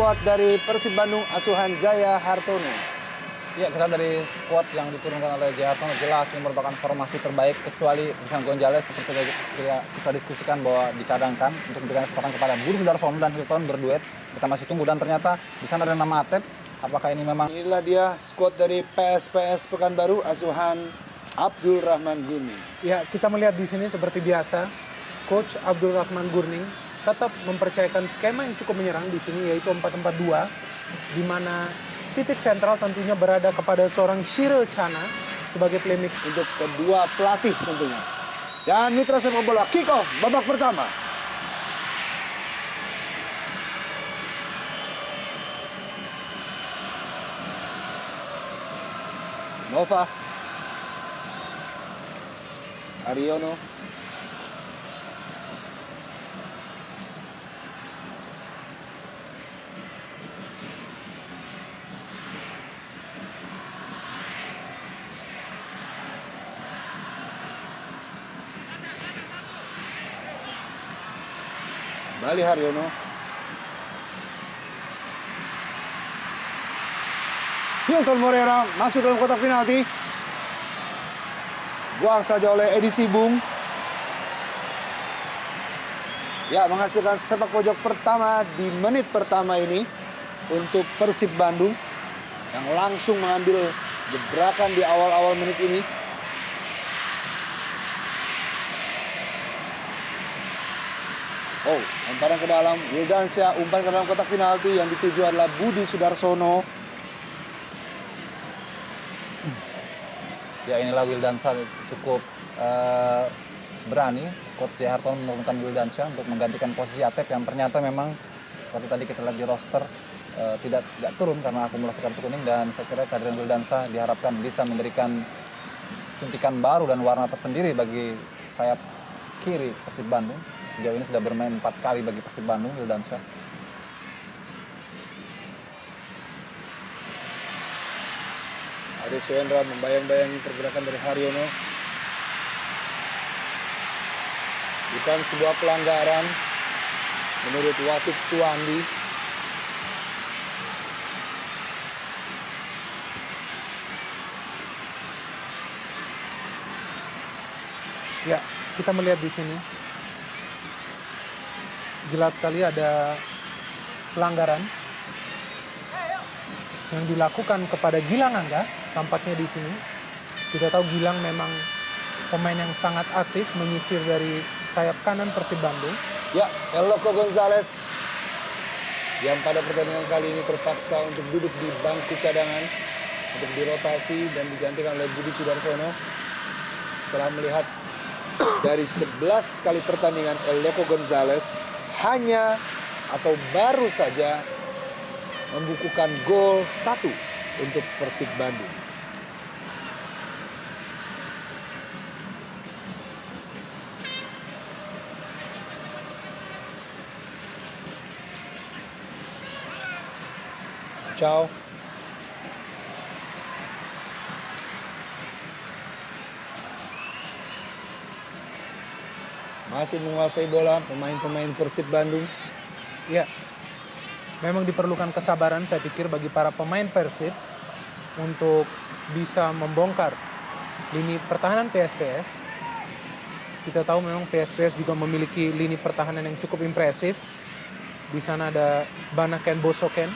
skuad dari Persib Bandung asuhan Jaya Hartono. Ya, kita dari skuad yang diturunkan oleh Jaya Hartono jelas ini merupakan formasi terbaik kecuali Christian Gonzalez seperti kita diskusikan bahwa dicadangkan untuk memberikan kesempatan kepada Budi Sudarsono dan Hilton berduet. Kita masih tunggu dan ternyata di sana ada nama Atep. Apakah ini memang Inilah dia skuad dari PSPS Pekanbaru asuhan Abdul Rahman Gurning. Ya, kita melihat di sini seperti biasa, Coach Abdul Rahman Gurning tetap mempercayakan skema yang cukup menyerang di sini yaitu 4-4-2 di mana titik sentral tentunya berada kepada seorang Shiril Chana sebagai playmaker Untuk kedua pelatih tentunya. Dan Mitra sepak bola kick off babak pertama. Nova. Ariono. Kembali Haryono. Hilton Morera masuk dalam kotak penalti. Buang saja oleh Edi Sibung. Ya, menghasilkan sepak pojok pertama di menit pertama ini untuk Persib Bandung yang langsung mengambil gebrakan di awal-awal menit ini. Oh, lemparan ke dalam, Wildansyah umpan ke dalam kotak penalti yang dituju adalah Budi Sudarsono. ya inilah Wildansyah cukup berani Coach Jaya Hartono menurunkan Wildansyah untuk menggantikan posisi Atep yang ternyata memang seperti tadi kita lihat di roster tidak turun karena akumulasi kartu kuning, dan saya kira kehadiran Wildansyah diharapkan bisa memberikan suntikan baru dan warna tersendiri bagi sayap kiri Persib Bandung. Sejauh ini sudah bermain 4 kali bagi Persib Bandung, Wildansyah. Ade Suendra membayang-bayangi pergerakan dari Haryono. Bukan sebuah pelanggaran menurut wasit Suwandi. Ya, kita melihat di sini jelas sekali ada pelanggaran yang dilakukan kepada Gilang Angga. Tampaknya di sini kita tahu Gilang memang pemain yang sangat aktif menyisir dari sayap kanan Persib Bandung. Ya, Eloko Gonzalez yang pada pertandingan kali ini terpaksa untuk duduk di bangku cadangan untuk dirotasi dan digantikan oleh Budi Sudarsono setelah melihat dari 11 kali pertandingan Eloko Gonzalez hanya atau baru saja membukukan gol 1 untuk Persib Bandung. Suchau. Masih menguasai bola pemain-pemain Persib Bandung. Ya, memang diperlukan kesabaran saya pikir bagi para pemain Persib untuk bisa membongkar lini pertahanan PSPS. Kita tahu memang PSPS juga memiliki lini pertahanan yang cukup impresif. Di sana ada Banaken Bosoken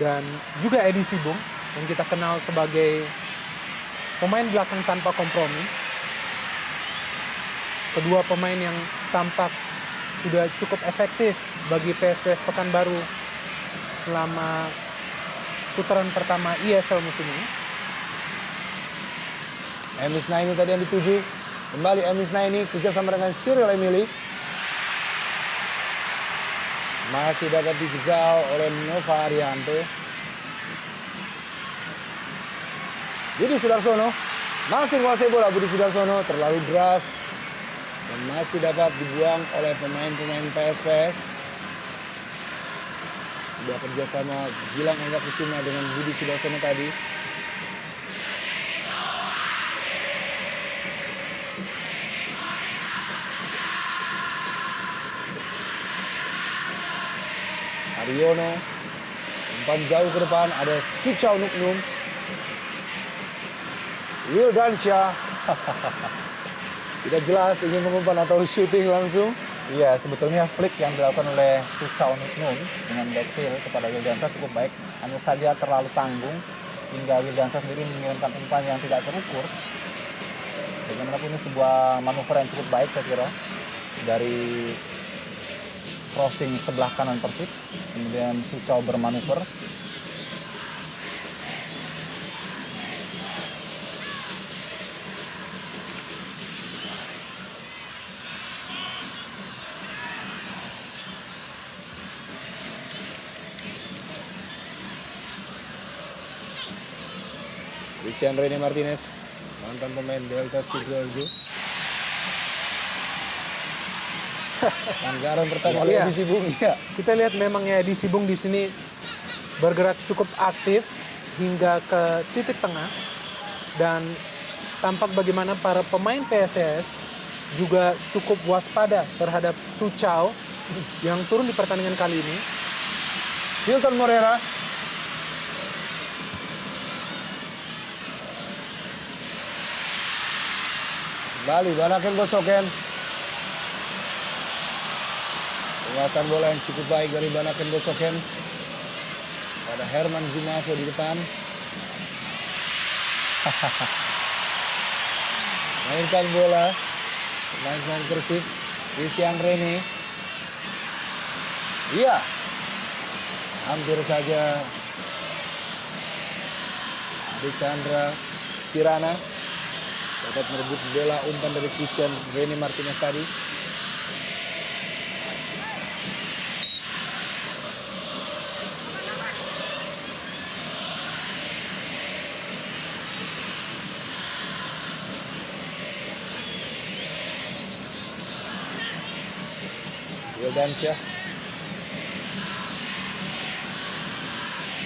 dan juga Edi Sibung yang kita kenal sebagai pemain belakang tanpa kompromi. Kedua pemain yang tampak sudah cukup efektif bagi PSPS Pekanbaru selama putaran pertama ESL musim ini. Emis Naini tadi yang dituju. Kembali Emis Naini kerjasama dengan Cyril Emily. Masih dapat dijegal oleh Nova Arianto. Budi Sudarsono masih menguasai bola. Budi Sudarsono terlalu deras dan masih dapat dibuang oleh pemain-pemain PSPS. Sebuah kerjasama Gilang Angga Kusuma dengan Budi Sudarsono tadi. Ariono. Umpan jauh ke depan, ada Suchau Nuknum. Wildansyah. Tidak jelas ingin mengumpan atau shooting langsung. Iya, sebetulnya flick yang dilakukan oleh Suchau Nuknum dengan backtail kepada Wildansyah cukup baik. Hanya saja terlalu tanggung sehingga Wildansyah sendiri mengirimkan umpan yang tidak terukur. Bagaimanapun ini sebuah manuver yang cukup baik saya kira dari crossing sebelah kanan Persib. Kemudian Suchau bermanuver. Christian Rene Martinez, mantan pemain Delta Sidoarjo. Pelanggaran pertama oleh Iya. Edisi Bung. Ya. Kita lihat memang ya Edisi Bung di sini bergerak cukup aktif hingga ke titik tengah dan tampak bagaimana para pemain PSS juga cukup waspada terhadap Suchau yang turun di pertandingan kali ini. Hilton Morera. Kembali Banaken Bosoken. Penguasaan bola yang cukup baik dari Banaken Bosoken. Pada Herman Zumafo di depan. Mainkan bola. Pemain Persib. Christian Rene. Iya. Hampir saja Adi Chandra Kirana dapat merebut bola umpan dari Christian Rene Martinez tadi. Wildansyah.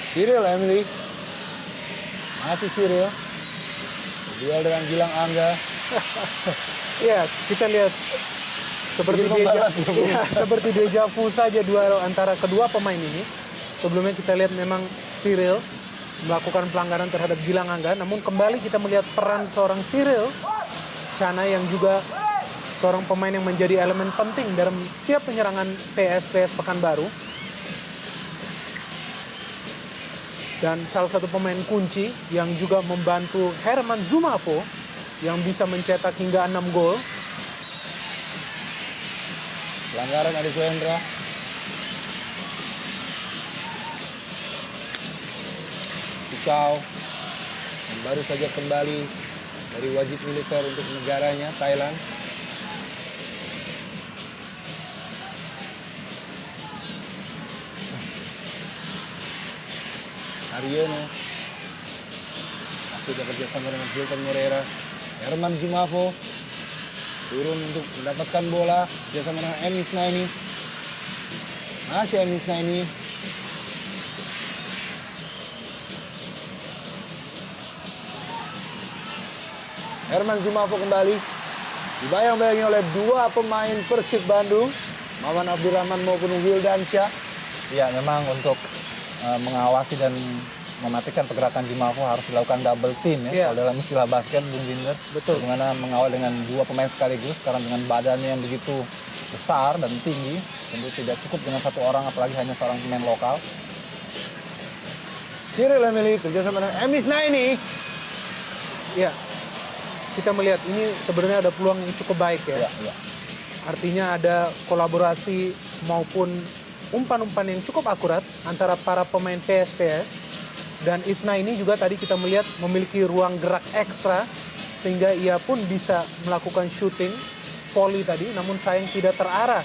Cyril Emily. Masih Cyril. Duel dengan Gilang Angga. Ya, kita lihat seperti Ingin membalas ya, Bung. seperti deja vu saja duel antara kedua pemain ini. Sebelumnya kita lihat memang Cyril melakukan pelanggaran terhadap Gilang Angga, namun kembali kita melihat peran seorang Cyril Cana yang juga seorang pemain yang menjadi elemen penting dalam setiap penyerangan PSPS Pekanbaru. Dan salah satu pemain kunci yang juga membantu Herman Zumafo yang bisa mencetak hingga 6 gol. Pelanggaran Adi Suhendra. Suchau yang baru saja kembali dari wajib militer untuk negaranya, Thailand. Ariono sudah kerjasama dengan Hilton Morera. Herman Zumafo turun untuk mendapatkan bola kerjasama dengan Emis Naini. Masih Emis Naini. Herman Zumafo kembali dibayang-bayangi oleh dua pemain Persib Bandung, Maman Abdurrahman maupun Wildansyah. Ya, memang untuk mengawasi dan mematikan pergerakan Zumafo harus dilakukan double team ya. Iya. Kalau dalam istilah basket, Bung Binder. Betul. Bagaimana mengawal dengan dua pemain sekaligus, sekarang dengan badannya yang begitu besar dan tinggi, tentu tidak cukup dengan satu orang, apalagi hanya seorang pemain lokal. Cyril Emily kerjasama dengan Emis Naini. Ya, kita melihat ini sebenarnya ada peluang yang cukup baik ya. Ya. Artinya ada kolaborasi maupun umpan-umpan yang cukup akurat antara para pemain PSPS dan Isna ini juga tadi kita melihat memiliki ruang gerak ekstra sehingga ia pun bisa melakukan shooting volley tadi, namun sayang tidak terarah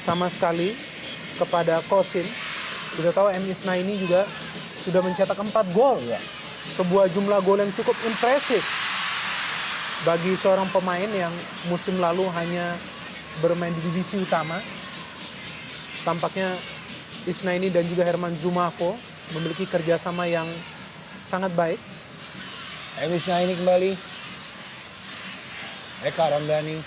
sama sekali kepada Kosin. Kita tahu M. Isna ini juga sudah mencetak 4 gol ya. Sebuah jumlah gol yang cukup impresif bagi seorang pemain yang musim lalu hanya bermain di divisi utama. Tampaknya Isna ini dan juga Herman Zumafo memiliki kerjasama yang sangat baik. Emis Naini kembali. Eka Ramdhani.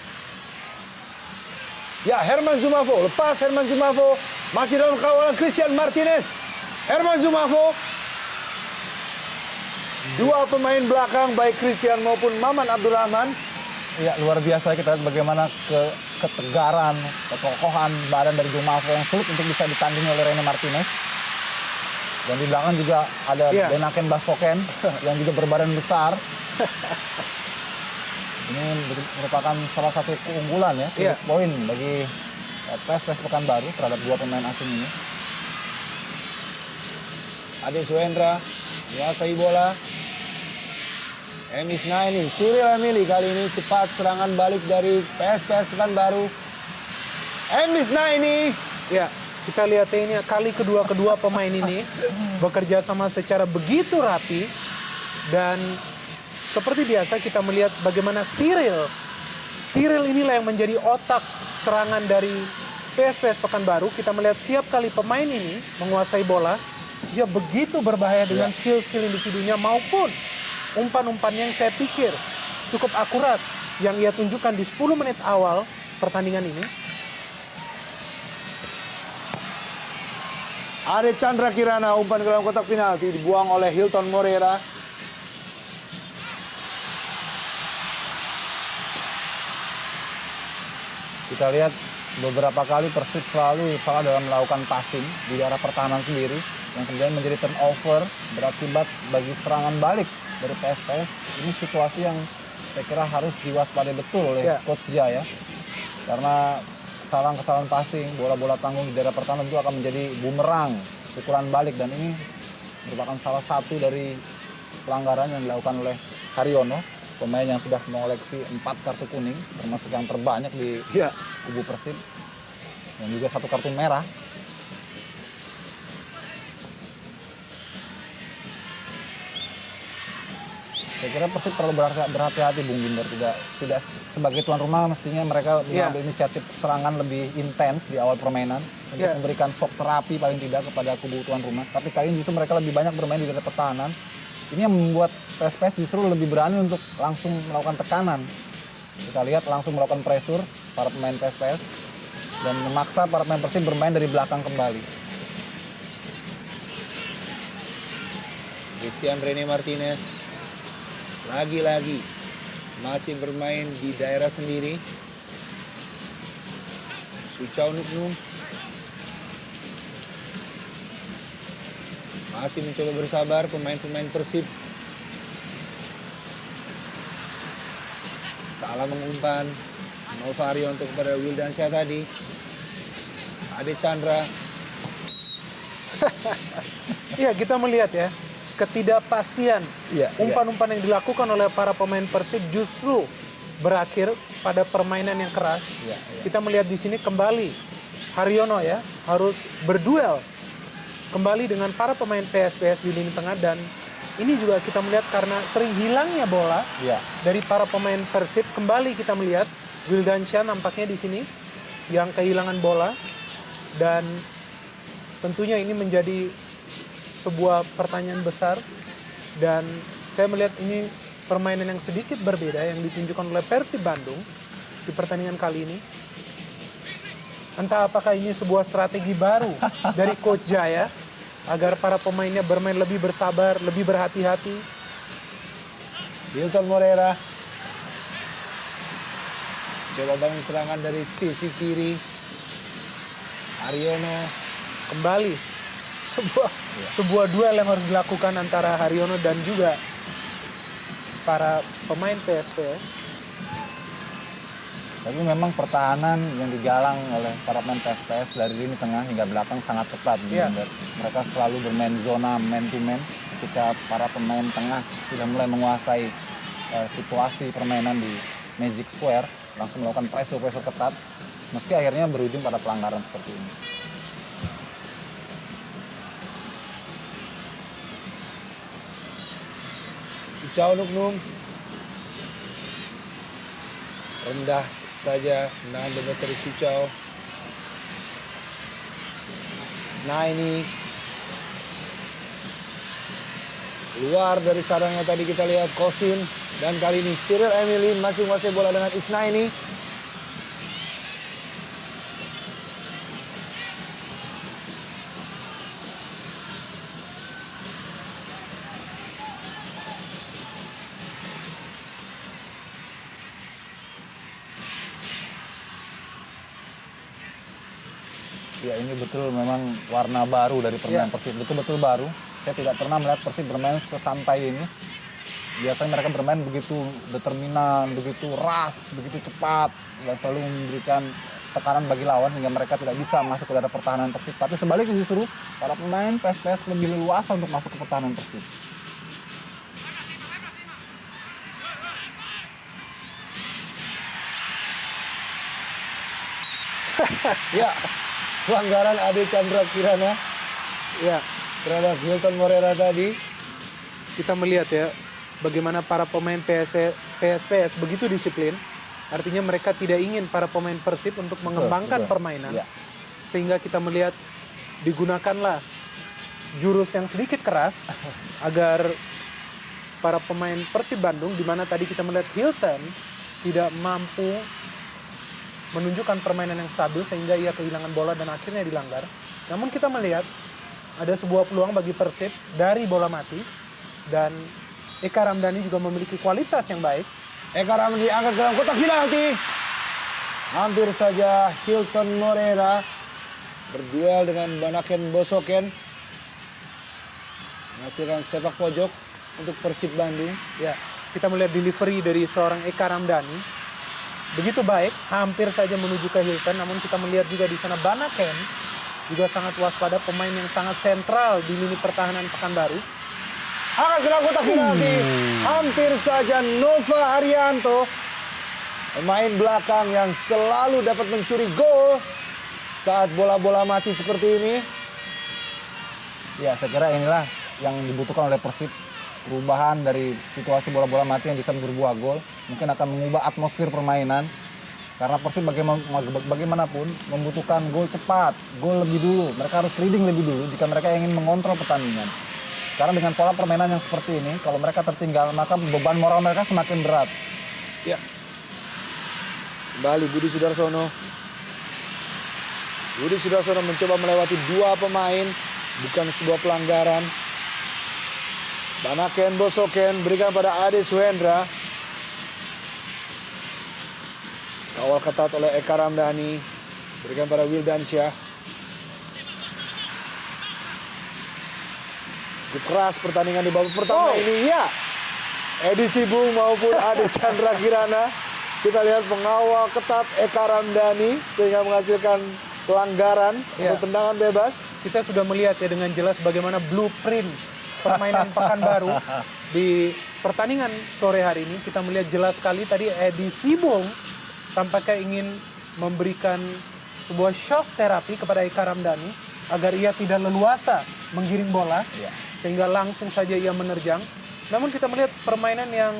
Ya, Herman Zumafo. Lepas Herman Zumafo. Masih dalam kawalan Christian Martinez. Herman Zumafo. Dua pemain belakang baik Christian maupun Maman Abdurrahman. Ya, luar biasa kita lihat bagaimana ketegaran, kekokohan badan dari Zumafo yang sulit untuk bisa ditandingi oleh Rene Martinez. Dan di belakang juga ada Benaken Basoken yang juga berbadan besar. Ini merupakan salah satu keunggulan ya, poin bagi PSPS Pekanbaru terhadap dua pemain asing ini. Ade Suendra menguasai bola. Emis Naini, Cyril Emili kali ini cepat serangan balik dari PSPS Pekanbaru. Emis Naini. Ya, kita lihat ini kali kedua pemain ini bekerja sama secara begitu rapi. Dan seperti biasa kita melihat bagaimana Cyril inilah yang menjadi otak serangan dari PSPS Pekanbaru. Kita melihat setiap kali pemain ini menguasai bola, dia begitu berbahaya dengan skill-skill individunya maupun umpan-umpan yang saya pikir cukup akurat yang ia tunjukkan di 10 menit awal pertandingan ini. Ada Chandra Kirana, umpan ke dalam kotak penalti dibuang oleh Hilton Moreira. Kita lihat beberapa kali Persib selalu salah dalam melakukan passing di daerah pertahanan sendiri yang kemudian menjadi turnover berakibat bagi serangan balik dari PSPS. Ini situasi yang saya kira harus diwaspadai betul oleh Coach Jaya. Karena kesalahan passing, bola-bola tanggung di daerah pertahanan itu akan menjadi bumerang, pukulan balik. Dan ini merupakan salah satu dari pelanggaran yang dilakukan oleh Haryono, pemain yang sudah mengoleksi 4 kartu kuning, termasuk yang terbanyak di kubu Persib. Dan juga 1 kartu merah. Saya kira Persib perlu berhati-hati, Bung Binder. Tidak sebagai tuan rumah mestinya mereka mengambil inisiatif serangan lebih intens di awal permainan untuk memberikan shock terapi paling tidak kepada kubu tuan rumah. Tapi kali ini justru mereka lebih banyak bermain di daerah pertahanan. Ini yang membuat PSPS justru lebih berani untuk langsung melakukan tekanan. Kita lihat langsung melakukan pressure para pemain PSPS dan memaksa para pemain Persib bermain dari belakang kembali. Christian Rene Martinez lagi-lagi masih bermain di daerah sendiri. Suchau Nuknum masih mencoba bersabar pemain-pemain Persib. Salah mengumpan Nova Arianto kepada Wildansyah tadi. Ade Chandra. Iya, kita melihat ya ketidakpastian umpan-umpan yang dilakukan oleh para pemain Persib justru berakhir pada permainan yang keras. Kita melihat di sini kembali Haryono ya harus berduel kembali dengan para pemain PSPS di lini tengah. Dan ini juga kita melihat karena sering hilangnya bola dari para pemain Persib. Kembali kita melihat Wildansyah nampaknya di sini yang kehilangan bola. Dan tentunya ini menjadi sebuah pertanyaan besar. Dan saya melihat ini permainan yang sedikit berbeda yang ditunjukkan oleh Persib Bandung di pertandingan kali ini. Entah apakah ini sebuah strategi baru dari Coach Jaya agar para pemainnya bermain lebih bersabar, lebih berhati-hati. Hilton Moreira coba bangun serangan dari sisi kiri. Haryono Kembali sebuah duel yang harus dilakukan antara Haryono dan juga para pemain PSPS. Tapi memang pertahanan yang digalang oleh para pemain PSPS dari lini tengah hingga belakang sangat ketat. Mereka selalu bermain zona man to man ketika para pemain tengah sudah mulai menguasai situasi permainan di Magic Square, langsung melakukan pressure ketat, meski akhirnya berujung pada pelanggaran seperti ini. Suchau Nuknum rendah saja tendangan bebas dari Suchau. Snaini keluar dari sarangnya tadi kita lihat Kosin. Dan kali ini Cyril Emili masih menguasai bola dengan Isnaini. Ya ini betul memang warna baru dari permainan Ya. Persib, betul-betul baru. Saya tidak pernah melihat Persib bermain sesantai ini. Biasanya mereka bermain begitu determinan, begitu ras, begitu cepat, dan selalu memberikan tekanan bagi lawan hingga mereka tidak bisa masuk ke dalam pertahanan Persib. Tapi sebaliknya justru para pemain PSPS lebih leluasa untuk masuk ke pertahanan Persib. Ya, pelanggaran Ade Chandra Kirana Ya, terhadap Hilton Morera tadi. kita melihat ya bagaimana para pemain PSPS begitu disiplin. Artinya mereka tidak ingin para pemain Persib untuk mengembangkan betul. permainan. Ya. Sehingga kita melihat digunakanlah jurus yang sedikit keras agar para pemain Persib Bandung, di mana tadi kita melihat Hilton tidak mampu menunjukkan permainan yang stabil sehingga ia kehilangan bola dan akhirnya dilanggar. Namun kita melihat ada sebuah peluang bagi Persib dari bola mati dan Eka Ramdhani juga memiliki kualitas yang baik. Eka Ramdhani diangkat ke dalam kotak penalti. Hampir saja Hilton Morera berduel dengan Banaken Bosoken. Menghasilkan sepak pojok untuk Persib Bandung. Ya, kita melihat delivery dari seorang Eka Ramdhani begitu baik, hampir saja menuju ke Hilton. Namun kita melihat juga di sana Banaken juga sangat waspada, pemain yang sangat sentral di lini pertahanan Pekanbaru. Angkat ke dalam kotak penalti. Hampir saja Nova Arianto, pemain belakang yang selalu dapat mencuri gol saat bola-bola mati seperti ini. Ya, saya kira inilah yang dibutuhkan oleh Persib. Perubahan dari situasi bola-bola mati yang bisa berbuah gol. Mungkin akan mengubah atmosfer permainan. Karena Persib bagaimanapun membutuhkan gol cepat, gol lebih dulu. Mereka harus leading lebih dulu jika mereka ingin mengontrol pertandingan. Karena dengan pola permainan yang seperti ini, kalau mereka tertinggal, maka beban moral mereka semakin berat. Ya. Kembali Budi Sudarsono. Budi Sudarsono mencoba melewati dua pemain, bukan sebuah pelanggaran. Banaken Bosoken berikan pada Ade Suhendra. Kawal ketat oleh Eka Ramdhani. Berikan pada Wildansyah. Cukup keras pertandingan di babak pertama ini. Ya, Edi Sibung maupun Ade Chandra Kirana. Kita lihat pengawal ketat Eka Ramdhani sehingga menghasilkan pelanggaran Ya. atau tendangan bebas. Kita sudah melihat ya dengan jelas bagaimana blueprint permainan Pekanbaru di pertandingan sore hari ini. Kita melihat jelas sekali tadi Edi Sibung tampaknya ingin memberikan sebuah shock terapi kepada Eka Ramdhani agar ia tidak leluasa menggiring bola, Ya. sehingga langsung saja ia menerjang. Namun kita melihat permainan yang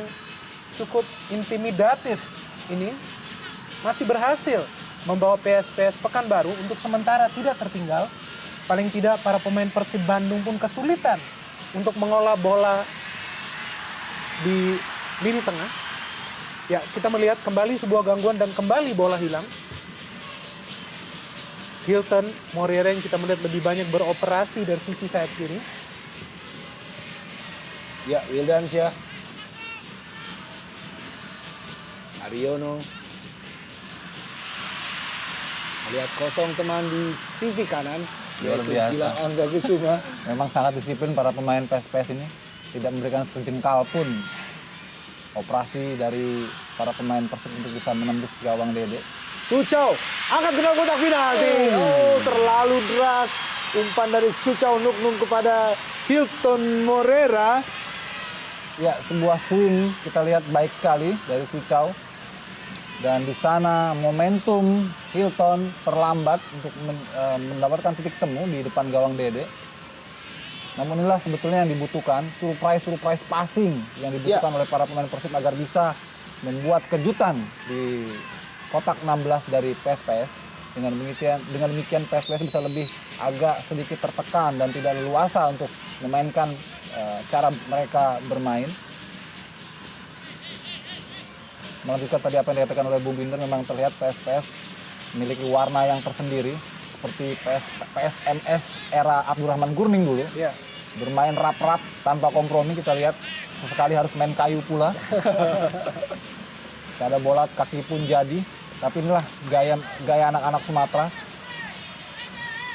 cukup intimidatif ini masih berhasil membawa PSPS Pekanbaru untuk sementara tidak tertinggal. Paling tidak para pemain Persib Bandung pun kesulitan untuk mengolah bola di lini tengah. Ya, kita melihat kembali sebuah gangguan dan kembali bola hilang. Hilton Morera yang kita melihat lebih banyak beroperasi dari sisi sayap kiri. Ya, Wildansyah. Aryono. Melihat kosong teman di sisi kanan. Luar Yaitu biasa. Gilang Angga Kusuma. Memang sangat disiplin para pemain PSPS ini. Tidak memberikan sejengkal pun operasi dari para pemain Persib untuk bisa menembus gawang Dede. Sucau angkat ke dalam kotak penalti. Oh, terlalu deras umpan dari Sucau Nuknum kepada Hilton Morera. Ya, sebuah swing kita lihat baik sekali dari Sucau. Dan di sana momentum Hilton terlambat untuk mendapatkan titik temu di depan gawang Dede. Namun inilah sebetulnya yang dibutuhkan, surprise passing yang dibutuhkan oleh para pemain Persib agar bisa membuat kejutan di kotak 16 dari PSPS. Dengan demikian PSPS bisa lebih agak sedikit tertekan dan tidak leluasa untuk memainkan cara mereka bermain. Melanjutkan tadi apa yang dikatakan oleh Bung Binder, memang terlihat PSPS memiliki warna yang tersendiri seperti PSMS era Abdurrahman Gurning dulu. Ya, Bermain rap-rap tanpa kompromi, kita lihat sesekali harus main kayu pula. Tidak ada bola kaki pun jadi. Tapi inilah gaya anak-anak Sumatera.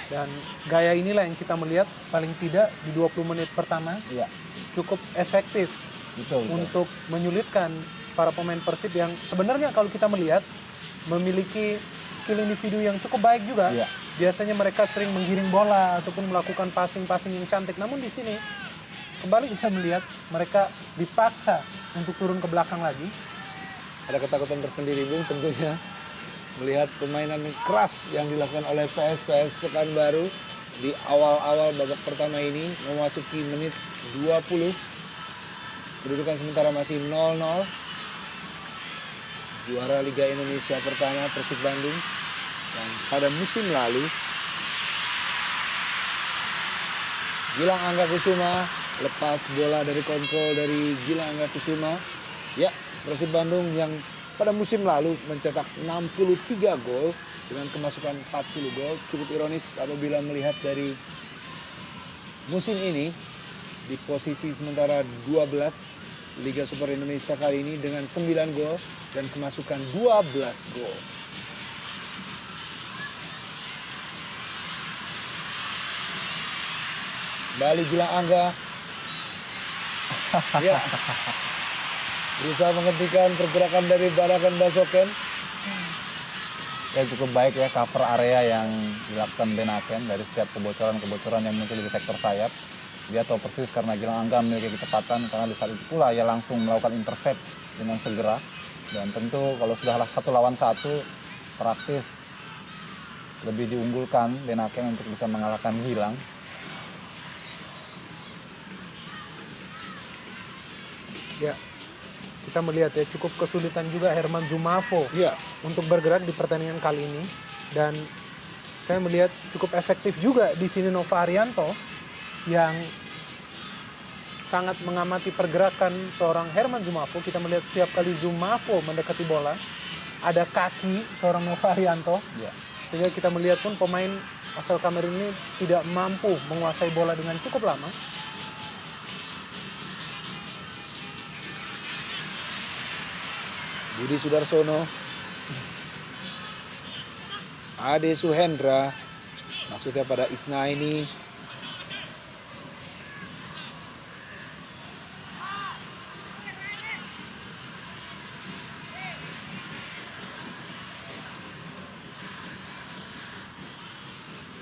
Dan gaya inilah yang kita melihat paling tidak di 20 menit pertama Iya, cukup efektif betul. untuk menyulitkan para pemain Persib yang sebenarnya kalau kita melihat memiliki skill individu yang cukup baik juga. Iya. Biasanya mereka sering menggiring bola ataupun melakukan passing-passing yang cantik. Namun di sini kembali kita melihat mereka dipaksa untuk turun ke belakang lagi. Ada ketakutan tersendiri Bung tentunya melihat permainan yang keras yang dilakukan oleh PSPS Pekanbaru di awal-awal babak pertama ini memasuki menit 20. Kedudukan sementara masih 0-0. Juara Liga Indonesia pertama Persib Bandung yang pada musim lalu Gilang Angga Kusuma lepas bola dari kontrol dari Gilang Angga Kusuma. Ya, Persib Bandung yang pada musim lalu mencetak 63 gol dengan kemasukan 40 gol. Cukup ironis apabila melihat dari musim ini di posisi sementara 12 Liga Super Indonesia kali ini dengan 9 gol dan kemasukan 12 gol. Kembali Gilang Angga. Ya. Berusaha menghentikan pergerakan dari Barakan Basoken. Ya cukup baik ya cover area yang dilakukan Benaken dari setiap kebocoran-kebocoran yang muncul di sektor sayap. Dia tahu persis karena Gilang Angga memiliki kecepatan, karena di saat itu pula ia langsung melakukan intercept dengan segera. Dan tentu kalau sudah 1 lawan 1 praktis lebih diunggulkan Benaken untuk bisa mengalahkan Gilang. Ya, kita melihat ya cukup kesulitan juga Herman Zumafo Ya, untuk bergerak di pertandingan kali ini. Dan saya melihat cukup efektif juga di sini Nova Arianto yang sangat mengamati pergerakan seorang Herman Zumafo. Kita melihat setiap kali Zumafo mendekati bola, ada kaki seorang Nova Arianto. Ya. Sehingga kita melihat pun pemain asal Kamerun ini tidak mampu menguasai bola dengan cukup lama. Budi Sudarsono, Ade Suhendra, maksudnya pada Isna ini.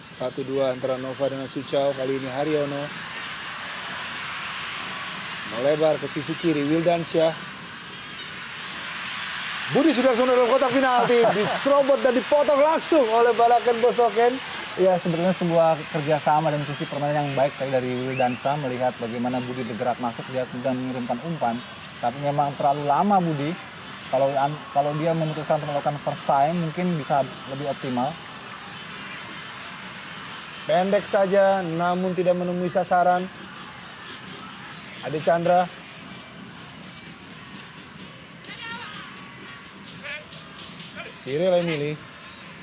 Satu dua antara Nova dengan Sucau, kali ini Haryono. Melebar ke sisi kiri Wildansyah. Budi Sudarsono dalam kotak penalti, diserobot dan dipotong langsung oleh Barakan Basoken. Ya sebenarnya sebuah kerjasama dan visi permainan yang baik dari Wildansa, melihat bagaimana Budi bergerak masuk, dia kemudian mengirimkan umpan. Tapi memang terlalu lama Budi. Kalau dia memutuskan untuk melakukan first time mungkin bisa lebih optimal. Pendek saja namun tidak menemui sasaran. Ade Chandra. Cyril Emili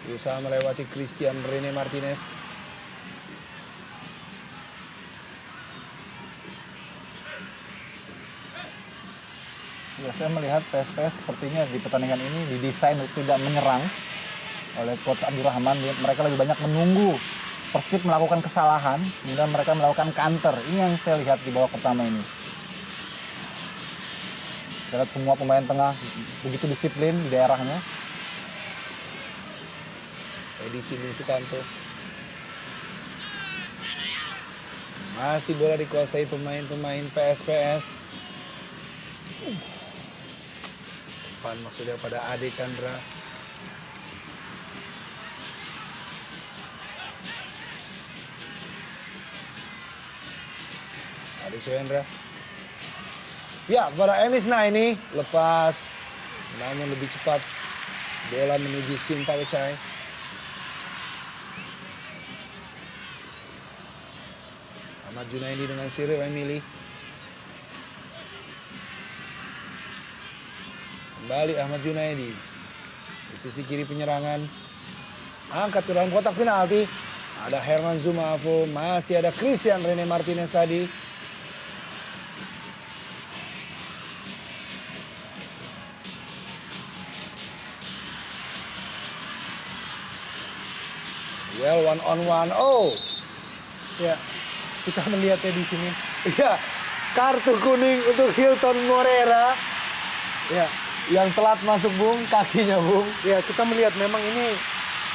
berusaha melewati Christian Rene Martinez. Ya, saya melihat PSPS sepertinya di pertandingan ini didesain untuk tidak menyerang oleh Coach Abdurrahman. Mereka lebih banyak menunggu Persib melakukan kesalahan, kemudian mereka melakukan counter. Ini yang saya lihat di babak pertama ini. Kita lihat semua pemain tengah begitu disiplin di daerahnya. Edisi Bung Sukanto. Masih bola dikuasai pemain-pemain PSPS. Depan maksudnya pada Ade Chandra. Ade Suhendra. Ya, kepada Emisna ini lepas. Namun lebih cepat bola menuju Sinta Wecai. Ahmad Junaidi dengan Cyril Emili. Kembali Ahmad Junaidi. Di sisi kiri penyerangan. Angkat ke dalam kotak penalti. Ada Herman Zumafo. Masih ada Christian Rene Martinez tadi. Well, 1-on-1. Oh, Ya, kita melihatnya di sini. iya. Kartu kuning untuk Hilton Moreira Ya, yang telat masuk, Bung. Kakinya, Bung. ya kita melihat memang ini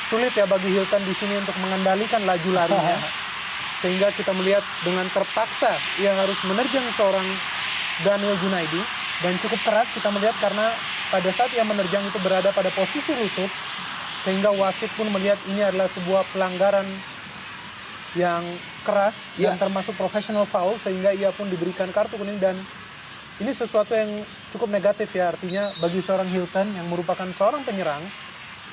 sulit ya bagi Hilton di sini untuk mengendalikan laju larinya. Sehingga kita melihat dengan terpaksa ia harus menerjang seorang Daniel Junaidi. Dan cukup keras kita melihat karena pada saat ia menerjang itu berada pada posisi lutut. Sehingga wasit pun melihat ini adalah sebuah pelanggaran yang keras Ya. dan termasuk professional foul. Sehingga ia pun diberikan kartu kuning dan ini sesuatu yang cukup negatif ya. Artinya bagi seorang Hilton yang merupakan seorang penyerang,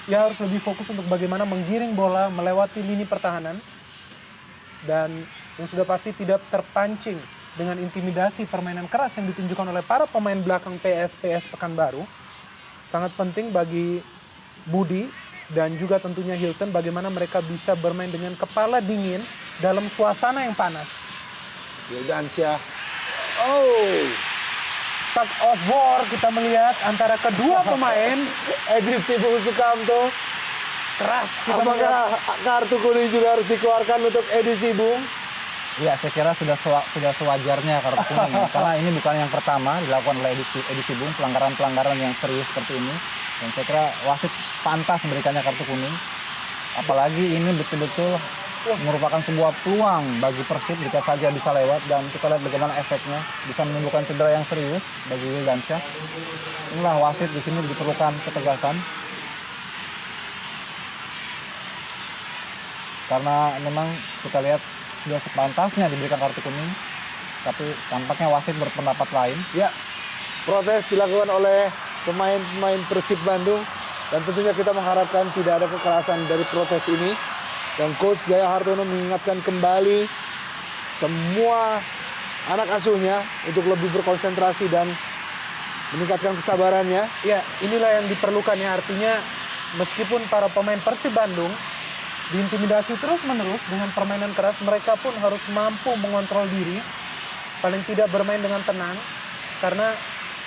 ia harus lebih fokus untuk bagaimana menggiring bola melewati lini pertahanan. Dan yang sudah pasti tidak terpancing dengan intimidasi permainan keras yang ditunjukkan oleh para pemain belakang PSPS Pekanbaru. Sangat penting bagi Budi dan juga tentunya Hilton bagaimana mereka bisa bermain dengan kepala dingin dalam suasana yang panas. Wildansyah. Oh, Tug of war kita melihat antara kedua pemain edisi Bung Sukamto. keras kita melihat. Apakah kartu kuning juga harus dikeluarkan untuk edisi Bung? Ya, saya kira sudah sewajarnya kartu kuning ya. Karena ini bukan yang pertama dilakukan oleh edisi Bung, pelanggaran-pelanggaran yang serius seperti ini. Dan saya kira wasit pantas memberikannya kartu kuning. Apalagi ini betul-betul merupakan sebuah peluang bagi Persib jika saja bisa lewat, dan kita lihat bagaimana efeknya bisa menimbulkan cedera yang serius bagi Wildansyah. Inilah wasit di sini diperlukan ketegasan. Karena memang kita lihat sudah sepantasnya diberikan kartu kuning, tapi tampaknya wasit berpendapat lain. Ya, protes dilakukan oleh pemain-pemain Persib Bandung dan tentunya kita mengharapkan tidak ada kekerasan dari protes ini. Dan Coach Jaya Hartono mengingatkan kembali semua anak asuhnya untuk lebih berkonsentrasi dan meningkatkan kesabarannya. Ya, inilah yang diperlukan ya. Artinya meskipun para pemain Persib Bandung diintimidasi terus-menerus dengan permainan keras, mereka pun harus mampu mengontrol diri, paling tidak bermain dengan tenang, karena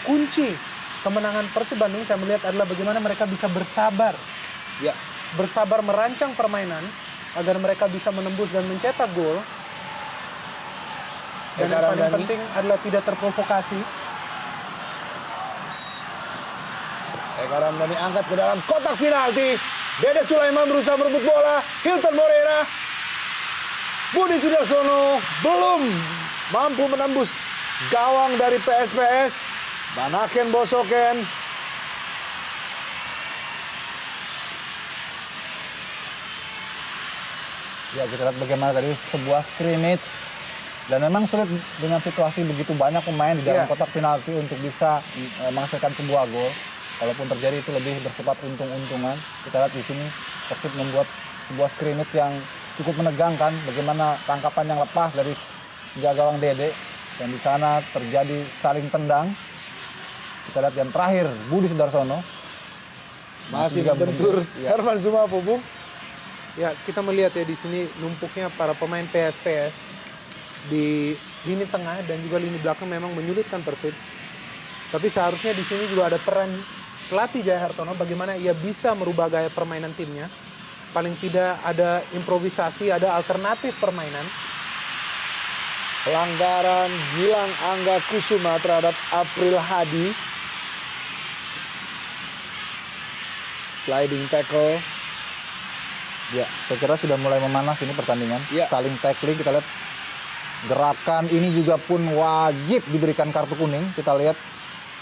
kunci kemenangan Persib Bandung saya melihat adalah bagaimana mereka bisa bersabar, Ya, bersabar merancang permainan agar mereka bisa menembus dan mencetak gol. Dan Eka yang paling Ramdhani. penting adalah tidak terprovokasi. Eka Ramdhani angkat ke dalam kotak penalti. Dede Sulaiman berusaha merebut bola. Hilton Moreira. Budi Sudarsono belum mampu menembus gawang dari PSPS. Banaken Bosoken. Ya, kita lihat bagaimana tadi sebuah scrimmage, dan memang sulit dengan situasi begitu banyak pemain di dalam Iya. kotak penalti untuk bisa menghasilkan sebuah gol. Kalaupun terjadi itu lebih bersifat untung-untungan. Kita lihat di sini Persib membuat sebuah scrimmage yang cukup menegangkan, bagaimana tangkapan yang lepas dari gawang Dede, dan di sana terjadi saling tendang. Kita lihat yang terakhir Budi Sudarsono Masih juga membentur ya. Herman Sumafo, Bung. Ya, kita melihat ya di sini numpuknya para pemain PSPS di lini tengah dan juga lini belakang memang menyulitkan Persib. Tapi seharusnya di sini juga ada peran pelatih Jaya Hartono bagaimana ia bisa merubah gaya permainan timnya. Paling tidak ada improvisasi, ada alternatif permainan. Pelanggaran Gilang Angga Kusuma terhadap April Hadi. Sliding tackle. Ya, saya kira sudah mulai memanas ini pertandingan. Ya. Saling tackling, kita lihat gerakan ini juga pun wajib diberikan kartu kuning. Kita lihat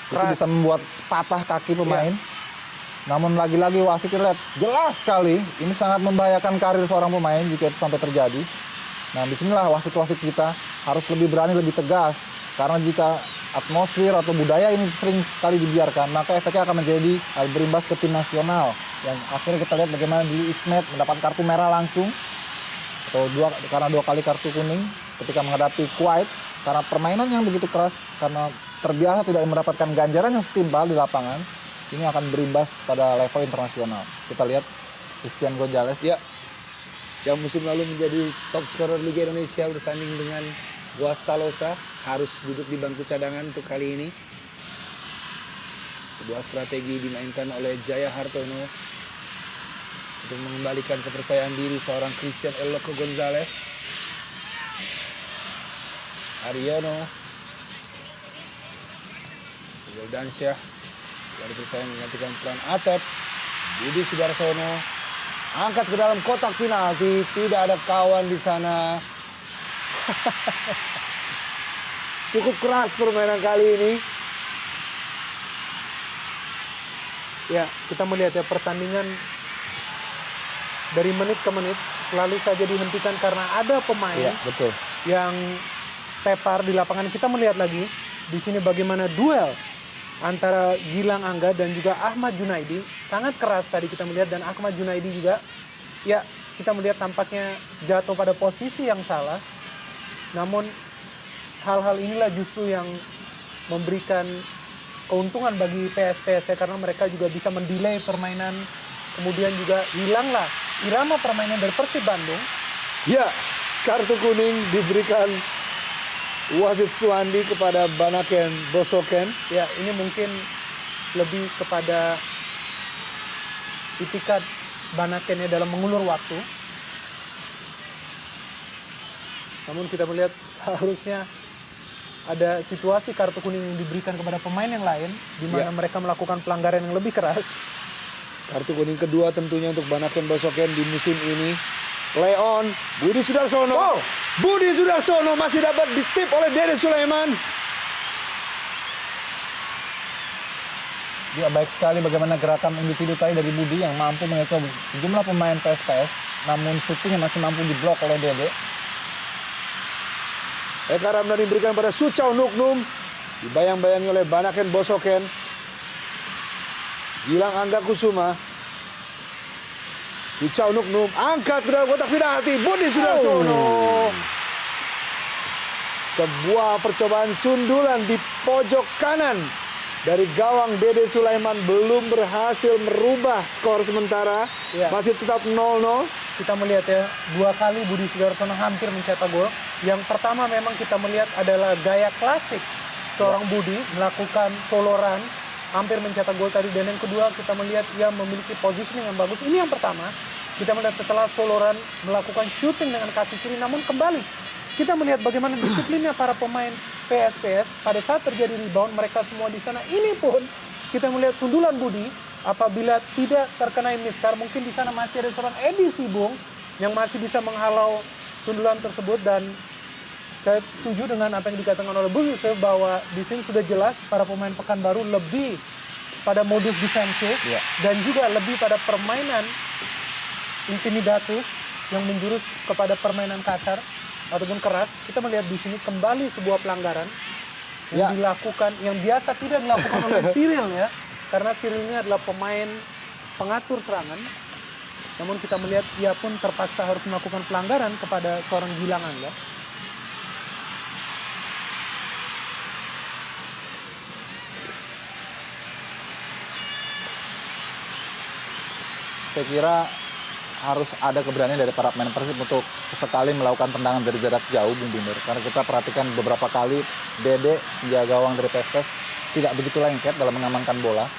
itu Keras. bisa membuat patah kaki pemain. Namun lagi-lagi wasit kita lihat jelas sekali ini sangat membahayakan karir seorang pemain jika itu sampai terjadi. Nah, disinilah wasit-wasit kita harus lebih berani, lebih tegas. Karena jika atmosfer atau budaya ini sering sekali dibiarkan, maka efeknya akan menjadi berimbas ke tim nasional. Yang akhirnya kita lihat bagaimana dulu Ismet mendapat kartu merah langsung, atau karena dua kali kartu kuning ketika menghadapi Kuwait, karena permainan yang begitu keras, karena terbiasa tidak mendapatkan ganjaran yang setimpal di lapangan, ini akan berimbas pada level internasional. Kita lihat Christian Gonzalez. Ya, yang musim lalu menjadi top scorer Liga Indonesia bersanding dengan Boas Salosa harus duduk di bangku cadangan untuk kali ini. Sebuah strategi dimainkan oleh Jaya Hartono. untuk mengembalikan kepercayaan diri seorang Christian El Loco Gonzalez. Ariono, Wildansyah yang dipercaya menggantikan peran Atep. Budi Sudarsono angkat ke dalam kotak penalti, tidak ada kawan di sana. Cukup keras permainan kali ini. Ya, kita melihat ya pertandingan dari menit ke menit selalu saja dihentikan karena ada pemain Iya, betul. yang tepar di lapangan. Kita melihat lagi di sini bagaimana duel antara Gilang Angga dan juga Ahmad Junaidi sangat keras tadi kita melihat, dan Ahmad Junaidi juga ya kita melihat tampaknya jatuh pada posisi yang salah. Namun hal-hal inilah justru yang memberikan keuntungan bagi PSPS ya, karena mereka juga bisa mendelay permainan, kemudian juga hilanglah irama permainan dari Persib Bandung. Ya, kartu kuning diberikan wasit Suandi kepada Banaken Bosoken. Ya, ini mungkin lebih kepada itikat Banakennya dalam mengulur waktu. Namun kita melihat seharusnya ada situasi kartu kuning yang diberikan kepada pemain yang lain, di mana mereka melakukan pelanggaran yang lebih keras. Kartu kuning kedua tentunya untuk Banaken Bosoken di musim ini. Leon, Budi Sudarsono. Wow. Budi Sudarsono masih dapat ditip oleh Dede Sulaiman. Ya, baik sekali bagaimana gerakan individu tadi dari Budi yang mampu mengecoh sejumlah pemain PSPS, namun syutingnya masih mampu diblok oleh Dede. Eka Ramdhani diberikan pada Suchau Nuknum. Dibayang-bayangi oleh Banaken Bosoken. Gilang Angga Kusuma. Suchau Nuknum angkat ke dalam kotak penalti. Budi Sudarsono. Sebuah percobaan sundulan di pojok kanan dari gawang Dede Sulaiman belum berhasil merubah skor sementara. Ya. Masih tetap 0-0. Kita melihat ya, 2 kali Budi Sudarsono hampir mencetak gol. Yang pertama memang kita melihat adalah gaya klasik seorang Budi melakukan solo run, hampir mencetak gol tadi. Dan yang kedua kita melihat ia memiliki positioning yang bagus. Ini yang pertama, kita melihat setelah solo run melakukan shooting dengan kaki kiri, namun kembali kita melihat bagaimana disiplinnya para pemain PSPS pada saat terjadi rebound, mereka semua di sana. Ini pun kita melihat sundulan Budi, apabila tidak terkena miskar, mungkin di sana masih ada seorang Edi Sibung yang masih bisa menghalau sundulan tersebut. Dan saya setuju dengan apa yang dikatakan oleh Bung Yusuf bahwa di sini sudah jelas para pemain Pekanbaru lebih pada modus defensif dan juga lebih pada permainan intimidatif yang menjurus kepada permainan kasar ataupun keras. Kita melihat di sini kembali sebuah pelanggaran yang dilakukan, yang biasa tidak dilakukan oleh Cyril ya, karena Cyril ini adalah pemain pengatur serangan. Namun kita melihat ia pun terpaksa harus melakukan pelanggaran kepada seorang Gilang Angga. Saya kira harus ada keberanian dari para pemain Persib untuk sesekali melakukan tendangan dari jarak jauh, Bung Binder. Karena kita perhatikan beberapa kali Dede, penjaga gawang dari PSPS, tidak begitu lengket dalam mengamankan bola.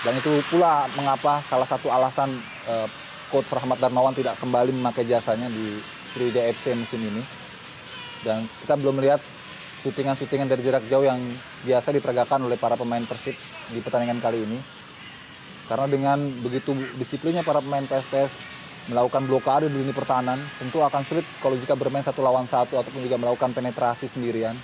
Dan itu pula mengapa salah satu alasan Coach Rahmat Darmawan tidak kembali memakai jasanya di Sriwijaya FC musim ini. Dan kita belum melihat syutingan-syutingan dari jarak jauh yang biasa diperagakan oleh para pemain Persib di pertandingan kali ini. Karena dengan begitu disiplinnya para pemain PSPS melakukan blokade di lini pertahanan, tentu akan sulit kalau jika bermain 1 lawan 1 ataupun juga melakukan penetrasi sendirian.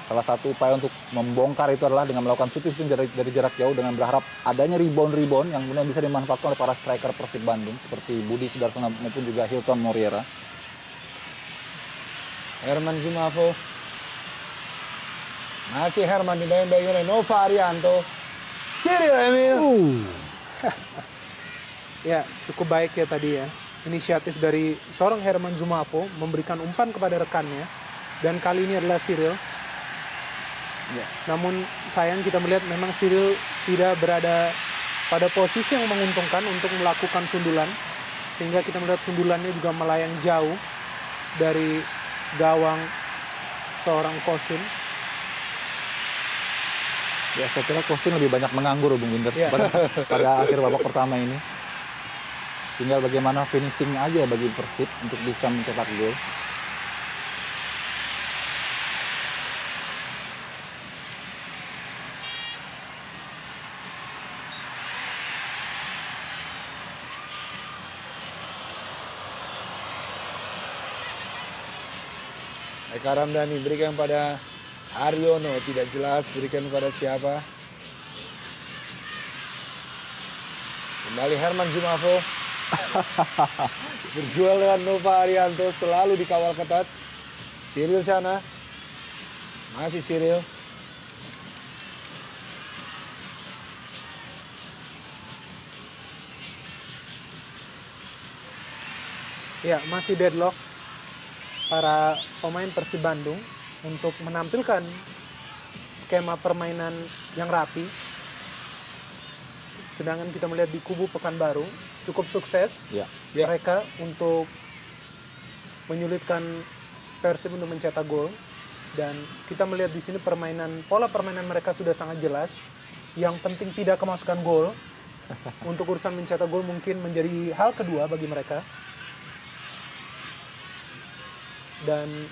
Salah satu upaya untuk membongkar itu adalah dengan melakukan shooting dari jarak jauh, dengan berharap adanya rebound yang kemudian bisa dimanfaatkan oleh para striker Persib Bandung seperti Budi Sudarsono maupun juga Hilton Moriera. Herman Zumafo. Masih Herman dibayang-bayangi oleh Nova Arianto. Cyril Emil. Ya, cukup baik ya tadi ya. Inisiatif dari seorang Herman Zumafo memberikan umpan kepada rekannya. Dan kali ini adalah Cyril. Ya. Namun sayang kita melihat memang Cyril tidak berada pada posisi yang menguntungkan untuk melakukan sundulan. Sehingga kita melihat sundulannya juga melayang jauh dari gawang seorang Kosim. Ya saya kira Kosin lebih banyak menganggur Bung Binder Iya. pada akhir babak pertama ini. Tinggal bagaimana finishing aja bagi Persib untuk bisa mencetak gol. Eka Ramdhani berikan pada Aryono, tidak jelas berikan kepada siapa. Kembali Herman Zumafo. Berduel dengan Nova Arianto, selalu dikawal ketat. Cyril sana. Masih Cyril. Ya, masih deadlock para pemain Persib Bandung untuk menampilkan skema permainan yang rapi. Sedangkan kita melihat di kubu Pekanbaru cukup sukses Ya. Ya. mereka untuk menyulitkan Persib untuk mencetak gol. Dan kita melihat di sini pola permainan mereka sudah sangat jelas. Yang penting tidak kemasukan gol. Untuk urusan mencetak gol mungkin menjadi hal kedua bagi mereka. Dan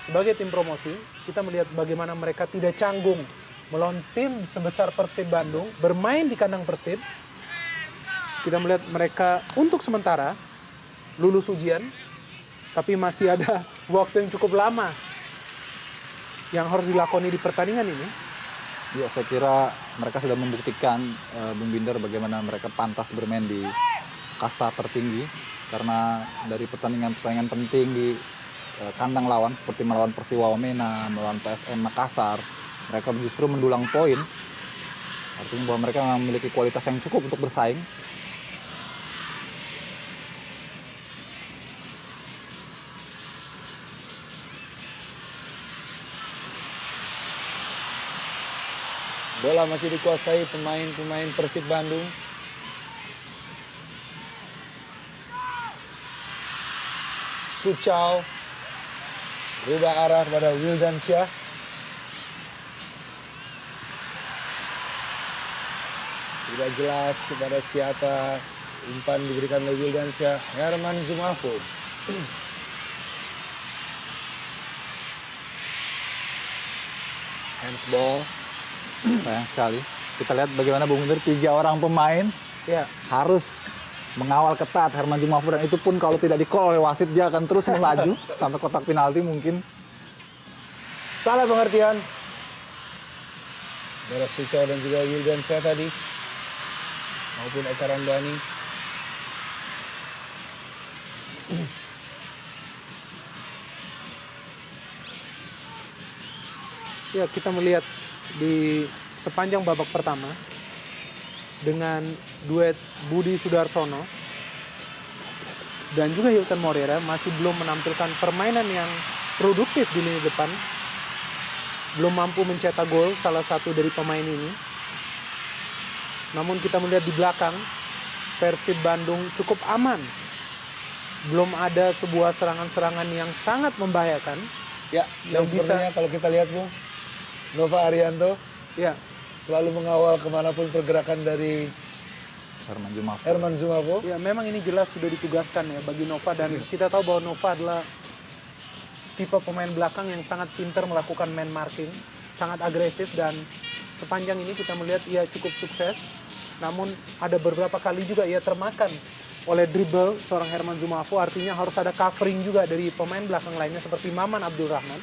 sebagai tim promosi, kita melihat bagaimana mereka tidak canggung melawan tim sebesar Persib Bandung, bermain di kandang Persib. Kita melihat mereka untuk sementara lulus ujian, tapi masih ada waktu yang cukup lama yang harus dilakoni di pertandingan ini. Ya, saya kira mereka sudah membuktikan Bung Binder bagaimana mereka pantas bermain di kasta tertinggi, karena dari pertandingan-pertandingan penting di kandang lawan seperti melawan Persiwa Wamena, melawan PSM Makassar, mereka justru mendulang poin. Artinya bahwa mereka memiliki kualitas yang cukup untuk bersaing. Bola masih dikuasai pemain-pemain Persib Bandung. Suchau berubah arah kepada Wildansyah. Tidak jelas kepada siapa. Umpan diberikan oleh Wildansyah. Herman Zumafo. Handsball. Sayang sekali. Kita lihat bagaimana Bung Binder 3 orang pemain Ya, harus mengawal ketat Herman Zumafo, dan itu pun kalau tidak di-call oleh wasit dia akan terus melaju sampai kotak penalti mungkin. Salah pengertian. Dari Suchau dan juga Wildansyah tadi. Maupun Eka Ramdhani. ya kita melihat di sepanjang babak pertama dengan duet Budi Sudarsono dan juga Hilton Moreira masih belum menampilkan permainan yang produktif di lini depan. Belum mampu mencetak gol salah satu dari pemain ini. Namun kita melihat di belakang Persib Bandung cukup aman. Belum ada sebuah serangan-serangan yang sangat membahayakan. Ya, Yang dan sepertinya kalau kita lihat Bung, Nova Arianto Ya, selalu mengawal kemanapun pergerakan dari Herman Zumafo. Herman Zumafo. ya memang ini jelas sudah ditugaskan ya bagi Nova, dan kita tahu bahwa Nova adalah tipe pemain belakang yang sangat pintar melakukan man marking, sangat agresif, dan sepanjang ini kita melihat ia cukup sukses. Namun ada beberapa kali juga ia termakan oleh dribble seorang Herman Zumafo, artinya harus ada covering juga dari pemain belakang lainnya seperti Maman Abdul Rahman.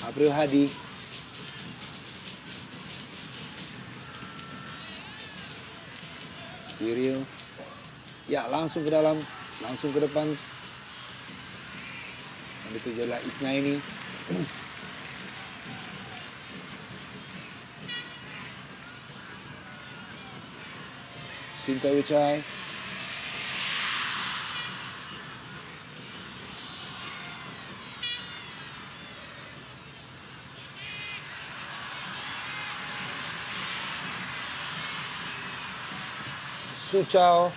April Hadi. Cyril. Ya, langsung ke dalam, langsung ke depan. Yang dituju adalah Isnaini. Sinta Wicai. Suchau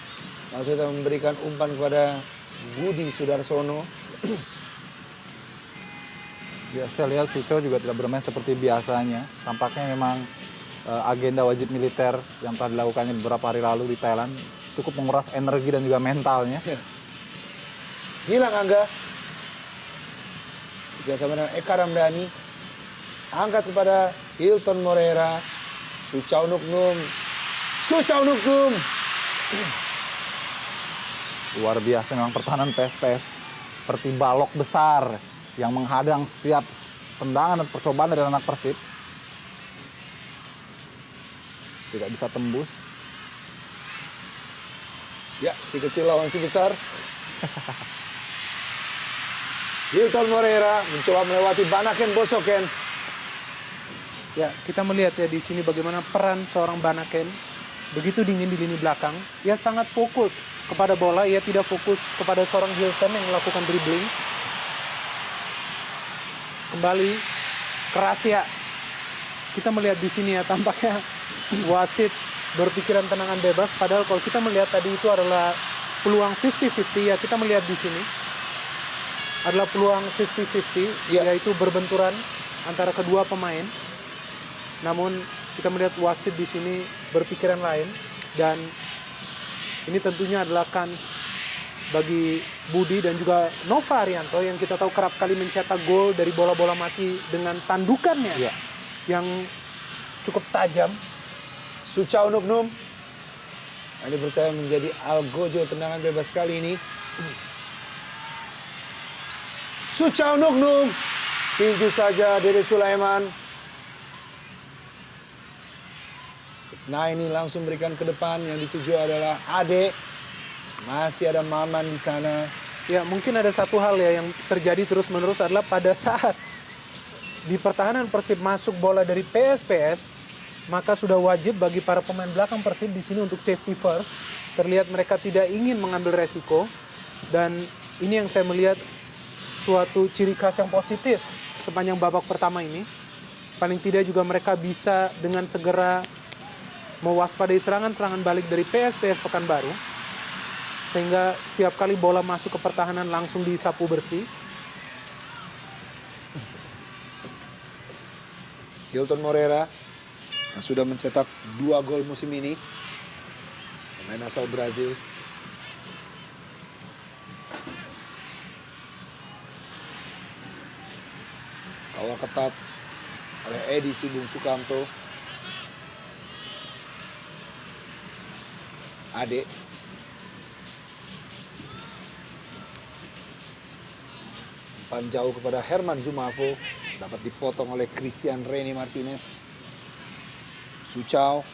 langsung kita memberikan umpan kepada Budi Sudarsono. Ya, saya lihat Suco juga tidak bermain seperti biasanya. Tampaknya memang agenda wajib militer yang telah dilakukannya beberapa hari lalu di Thailand cukup menguras energi dan juga mentalnya. Gilang Angga. Kerjasama dengan Eka Ramdhani. Angkat kepada Hilton Moreira. Suchao Nuknum. Suchao Nuknum. Luar biasa memang pertahanan PSPS. Seperti balok besar yang menghadang setiap tendangan dan percobaan dari anak Persib. Tidak bisa tembus. Ya, si kecil lawan si besar. Hilton Moreira mencoba melewati Banaken Bosoken. Ya, kita melihat ya di sini bagaimana peran seorang Banaken begitu dingin di lini belakang. Ia sangat fokus kepada bola, ia tidak fokus kepada seorang Hilton yang melakukan dribbling. Kembali keras ya. Kita melihat di sini ya tampaknya wasit berpikiran tendangan bebas, padahal kalau kita melihat tadi itu adalah peluang 50-50 ya, kita melihat di sini adalah peluang 50-50 Ya. yaitu berbenturan antara kedua pemain. Namun kita melihat wasit di sini berpikiran lain dan ini tentunya adalah kans bagi Budi dan juga Nova Arianto yang kita tahu kerap kali mencetak gol dari bola-bola mati dengan tandukannya Ya. yang cukup tajam. Suchao Nuknum. Ini percaya menjadi algojo tendangan bebas kali ini. Suchao Nuknum. Tinju saja Dede Sulaiman. Isnaini langsung berikan ke depan. Yang dituju adalah Ade. Masih ada Maman di sana. Ya mungkin ada satu hal ya yang terjadi terus-menerus adalah pada saat di pertahanan Persib masuk bola dari PSPS, maka sudah wajib bagi para pemain belakang Persib di sini untuk safety first. Terlihat mereka tidak ingin mengambil resiko dan ini yang saya melihat suatu ciri khas yang positif sepanjang babak pertama ini. Paling tidak juga mereka bisa dengan segera mewaspadai serangan-serangan balik dari PSPS Pekanbaru. Sehingga setiap kali bola masuk ke pertahanan langsung disapu bersih. Hilton Moreira yang sudah mencetak 2 gol musim ini. Pemain asal Brazil. Kawal ketat oleh Edi Sibung Sukamto. Ade. Umpan jauh kepada Herman Zumafo. Dapat dipotong oleh Christian Rene Martinez. Suchao.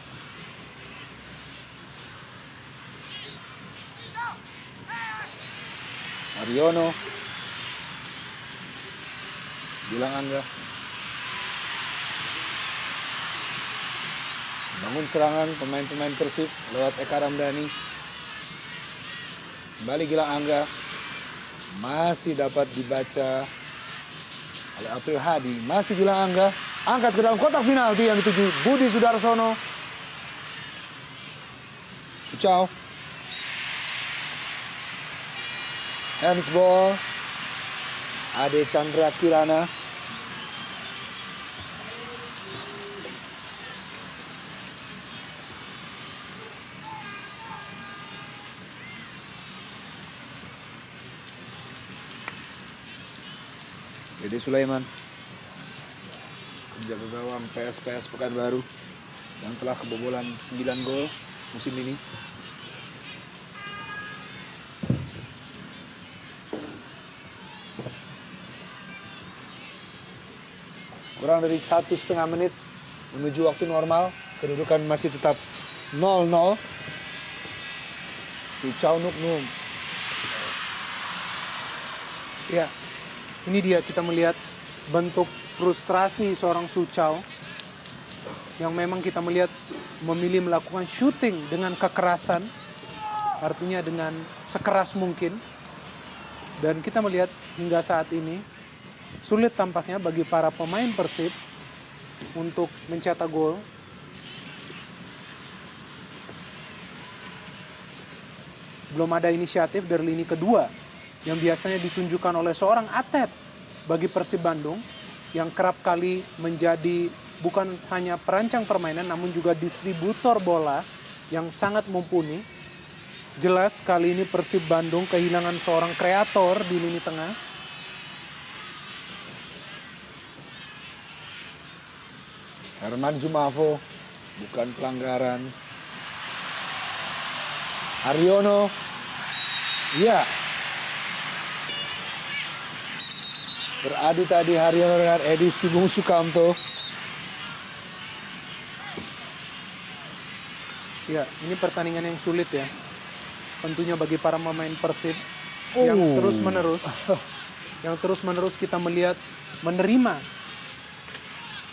Mariono. Gilang Angga. Bangun serangan pemain-pemain Persib lewat Eka Ramdhani. Kembali Gilang Angga. Masih dapat dibaca oleh April Hadi. Masih Gilang Angga. Angkat ke dalam kotak penalti yang dituju Budi Sudarsono. Suchao. Handsball. Ade Chandra Kirana. Dede Sulaiman. Penjaga gawang PSPS Pekanbaru yang telah kebobolan 9 gol musim ini. Kurang dari 1,5 menit menuju waktu normal. Kedudukan masih tetap 0-0. Suchao Nuknum. Ya, ini dia kita melihat bentuk frustrasi seorang Suchao yang memang kita melihat memilih melakukan shooting dengan kekerasan, artinya dengan sekeras mungkin. Dan kita melihat hingga saat ini sulit tampaknya bagi para pemain Persib untuk mencetak gol. Belum ada inisiatif dari lini kedua yang biasanya ditunjukkan oleh seorang atlet bagi Persib Bandung. yang kerap kali menjadi bukan hanya perancang permainan namun juga distributor bola yang sangat mumpuni. Jelas kali ini Persib Bandung kehilangan seorang kreator di lini tengah. Herman Zumafo, bukan pelanggaran. Haryono, ya. Beradu tadi Haryono dengan Edi Sibung Sukamto. Ya, ini pertandingan yang sulit ya. Tentunya bagi para pemain Persib yang terus-menerus kita melihat menerima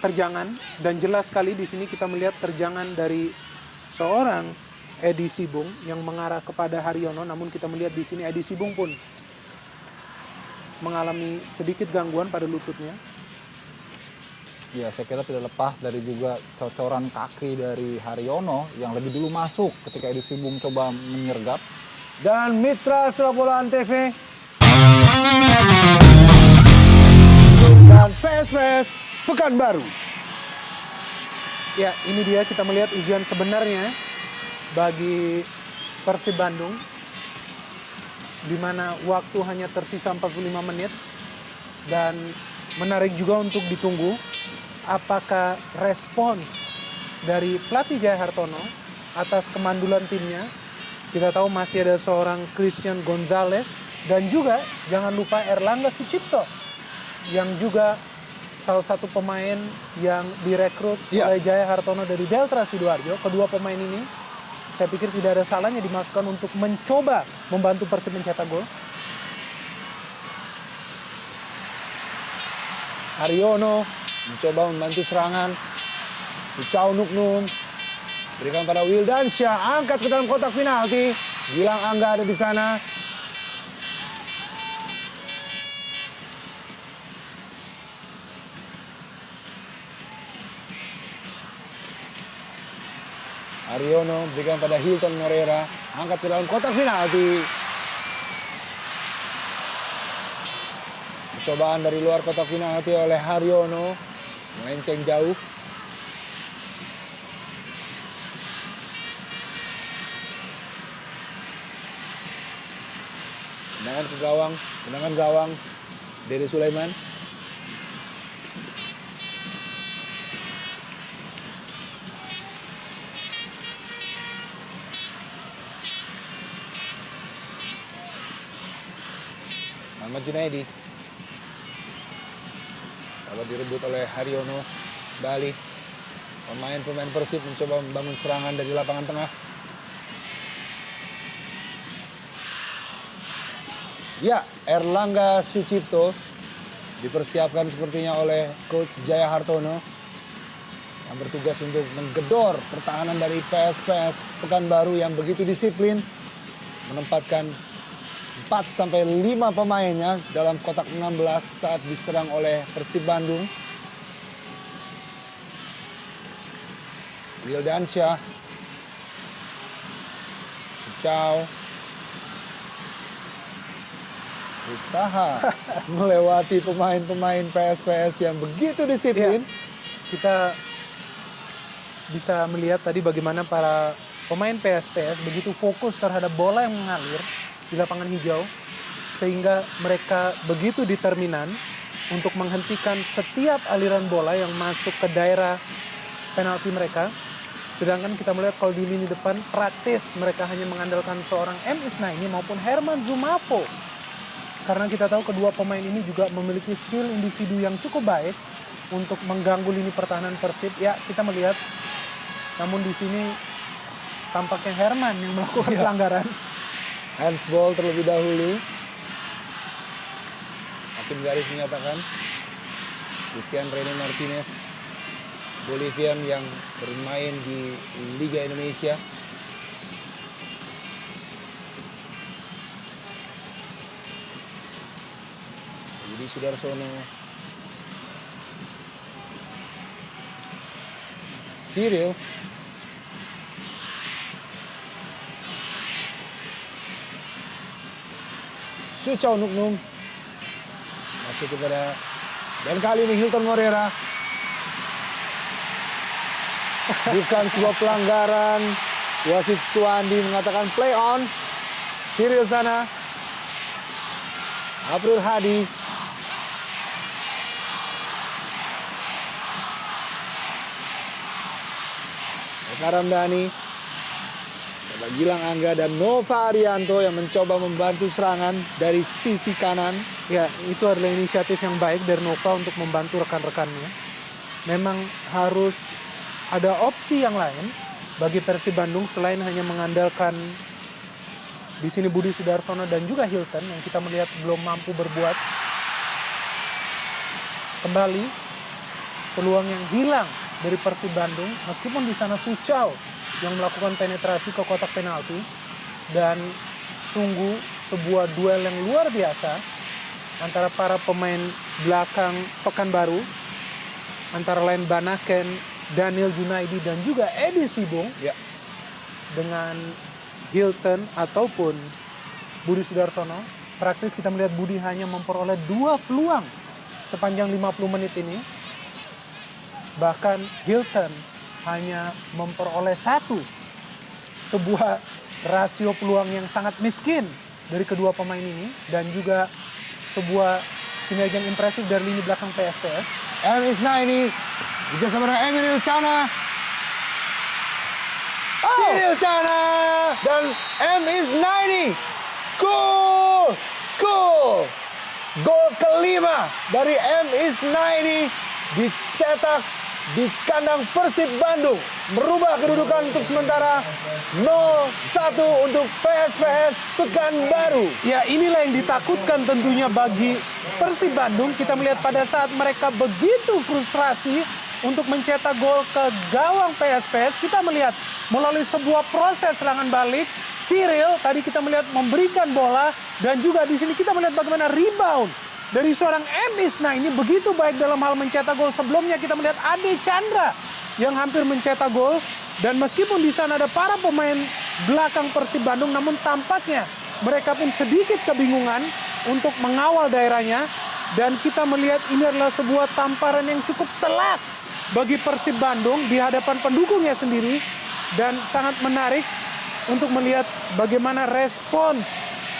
terjangan, dan jelas sekali di sini kita melihat terjangan dari seorang Edi Sibung yang mengarah kepada Haryono, namun kita melihat di sini Edi Sibung pun mengalami sedikit gangguan pada lututnya. Ya, saya kira tidak lepas dari juga cocoran kaki dari Haryono yang lebih dulu masuk ketika Edi Sibung coba menyergap. Dan mitra sepak bola Antv dan PSPS Pekanbaru. Ya, ini dia kita melihat ujian sebenarnya bagi Persib Bandung, di mana waktu hanya tersisa 45 menit. Dan menarik juga untuk ditunggu apakah respons dari pelatih Jaya Hartono atas kemandulan timnya. Kita tahu masih ada seorang Christian Gonzalez dan juga jangan lupa Erlangga Sucipto yang juga salah satu pemain yang direkrut oleh Jaya Hartono dari Delta Sidoarjo. Kedua pemain ini saya pikir tidak ada salahnya dimasukkan untuk mencoba membantu Persib mencetak gol. Haryono mencoba membantu serangan. Suchau Nuknum berikan pada Wildansyah, angkat ke dalam kotak penalti. Gilang Angga ada di sana. Haryono berikan pada Hilton Moreira, angkat ke dalam kotak penalti. Percobaan dari luar kotak penalti oleh Haryono, melenceng jauh. Tendangan gawang, Dede Sulaiman. Muhammad Junaidi. Dapat direbut oleh Haryono. Bali. Pemain-pemain Persib mencoba membangun serangan dari lapangan tengah. Ya, Erlangga Sucipto dipersiapkan sepertinya oleh Coach Jaya Hartono yang bertugas untuk menggedor pertahanan dari PSPS Pekanbaru yang begitu disiplin, menempatkan 4-5 pemainnya dalam kotak 16 saat diserang oleh Persib Bandung. Wildansyah, Suchau, usaha melewati pemain-pemain PSPS yang begitu disiplin. Ya, kita bisa melihat tadi bagaimana para pemain PSPS begitu fokus terhadap bola yang mengalir di lapangan hijau, sehingga mereka begitu determinan untuk menghentikan setiap aliran bola yang masuk ke daerah penalti mereka. Sedangkan kita melihat kalau di lini depan praktis mereka hanya mengandalkan seorang M. Isnaini maupun Herman Zumafo. Karena kita tahu kedua pemain ini juga memiliki skill individu yang cukup baik untuk mengganggu lini pertahanan Persib. Ya, kita melihat, namun di sini tampaknya Herman yang melakukan pelanggaran. Handsball terlebih dahulu. Hakim garis menyatakan Christian Rene Martinez, Bolivian yang bermain di Liga Indonesia. Jadi Sudarsono, Cyril, Suchau Nuknum masuk kepada Dan kali ini Hilton Moreira. Bukan sebuah pelanggaran. Wasit Suwandi mengatakan play on. Cyril sana. April Hadi. Eka Ramdhani. Gilang Angga dan Nova Arianto yang mencoba membantu serangan dari sisi kanan. Ya, itu adalah inisiatif yang baik dari Nova untuk membantu rekan-rekannya. Memang harus ada opsi yang lain bagi Persib Bandung selain hanya mengandalkan di sini Budi Sudarsono dan juga Hilton yang kita melihat belum mampu berbuat. Kembali peluang yang hilang dari Persib Bandung meskipun di sana Suchau yang melakukan penetrasi ke kotak penalti, dan sungguh sebuah duel yang luar biasa antara para pemain belakang Pekanbaru, antara lain Banaken, Daniel Junaidi dan juga Edi Sibung, Ya. dengan Hilton ataupun Budi Sudarsono. Praktis kita melihat Budi hanya memperoleh 2 peluang sepanjang 50 menit ini. Bahkan Hilton hanya memperoleh 1. Sebuah rasio peluang yang sangat miskin dari kedua pemain ini, dan juga sebuah kinerja yang impresif dari lini belakang PSPS. M Isna ini kerjasama dengan Emil Sana. Cyril sana dan M Isna ini gol kelima dari M Isna ini dicetak di kandang Persib Bandung, merubah kedudukan untuk sementara 0-1 untuk PSPS Pekanbaru. Ya, inilah yang ditakutkan tentunya bagi Persib Bandung. Kita melihat pada saat mereka begitu frustrasi untuk mencetak gol ke gawang PSPS, kita melihat melalui sebuah proses serangan balik, Cyril tadi kita melihat memberikan bola, dan juga di sini kita melihat bagaimana rebound dari seorang M Isna ini begitu baik dalam hal mencetak gol. Sebelumnya kita melihat Ade Chandra yang hampir mencetak gol, dan meskipun di sana ada para pemain belakang Persib Bandung, namun tampaknya mereka pun sedikit kebingungan untuk mengawal daerahnya, dan kita melihat ini adalah sebuah tamparan yang cukup telak bagi Persib Bandung di hadapan pendukungnya sendiri, dan sangat menarik untuk melihat bagaimana respons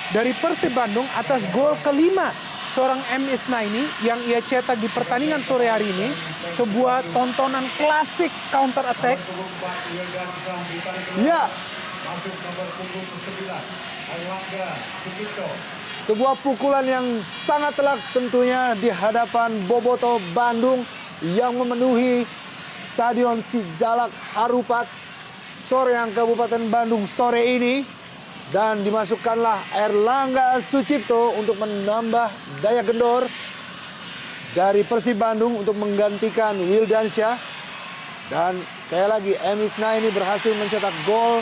dari Persib Bandung atas gol kelima seorang M Isna ini yang ia cetak di pertandingan sore hari ini. Sebuah tontonan klasik counter attack. Ya, sebuah pukulan yang sangat telak tentunya di hadapan Boboto Bandung yang memenuhi Stadion Sijalak Harupat Soreang Kabupaten Bandung sore ini. Dan dimasukkanlah Erlangga Sucipto untuk menambah daya gendor dari Persib Bandung untuk menggantikan Wildansyah. Dan sekali lagi M Isna ini berhasil mencetak gol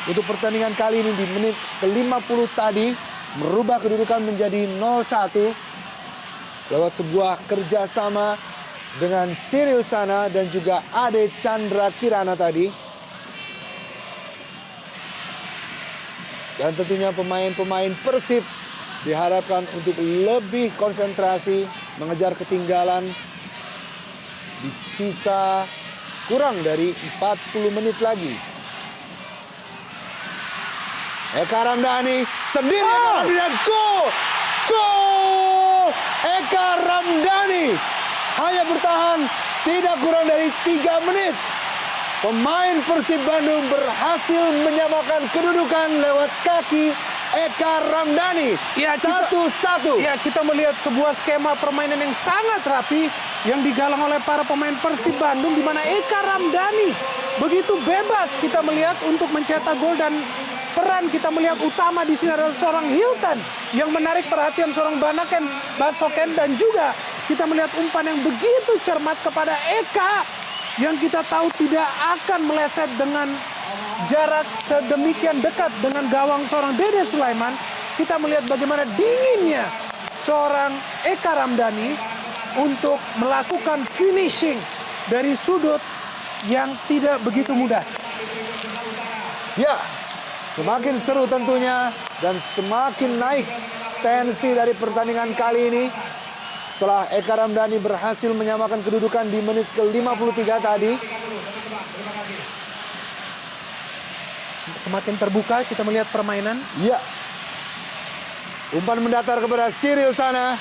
untuk pertandingan kali ini di menit ke-50 tadi, merubah kedudukan menjadi 0-1 lewat sebuah kerjasama dengan Cyril Sana dan juga Ade Chandra Kirana tadi. Dan tentunya pemain-pemain Persib diharapkan untuk lebih konsentrasi, mengejar ketinggalan di sisa kurang dari 40 menit lagi. Eka Ramdhani sendiri, Eka Ramdhani, gol! Eka Ramdhani hanya bertahan tidak kurang dari 3 menit. Pemain Persib Bandung berhasil menyamakan kedudukan lewat kaki Eka Ramdhani. Ya, 1-1. Ya, kita melihat sebuah skema permainan yang sangat rapi yang digalang oleh para pemain Persib Bandung, di mana Eka Ramdhani begitu bebas kita melihat untuk mencetak gol, dan peran kita melihat utama di sini adalah seorang Hilton yang menarik perhatian seorang Banaken Basoken, dan juga kita melihat umpan yang begitu cermat kepada Eka yang kita tahu tidak akan meleset dengan jarak sedemikian dekat dengan gawang seorang Dede Sulaiman. Kita melihat bagaimana dinginnya seorang Eka Ramdhani untuk melakukan finishing dari sudut yang tidak begitu mudah. Ya, semakin seru tentunya dan semakin naik tensi dari pertandingan kali ini. Setelah Eka Ramdhani berhasil menyamakan kedudukan di menit ke-53 tadi. Semakin terbuka kita melihat permainan. Ya. Umpan mendatar kepada Cyril sana.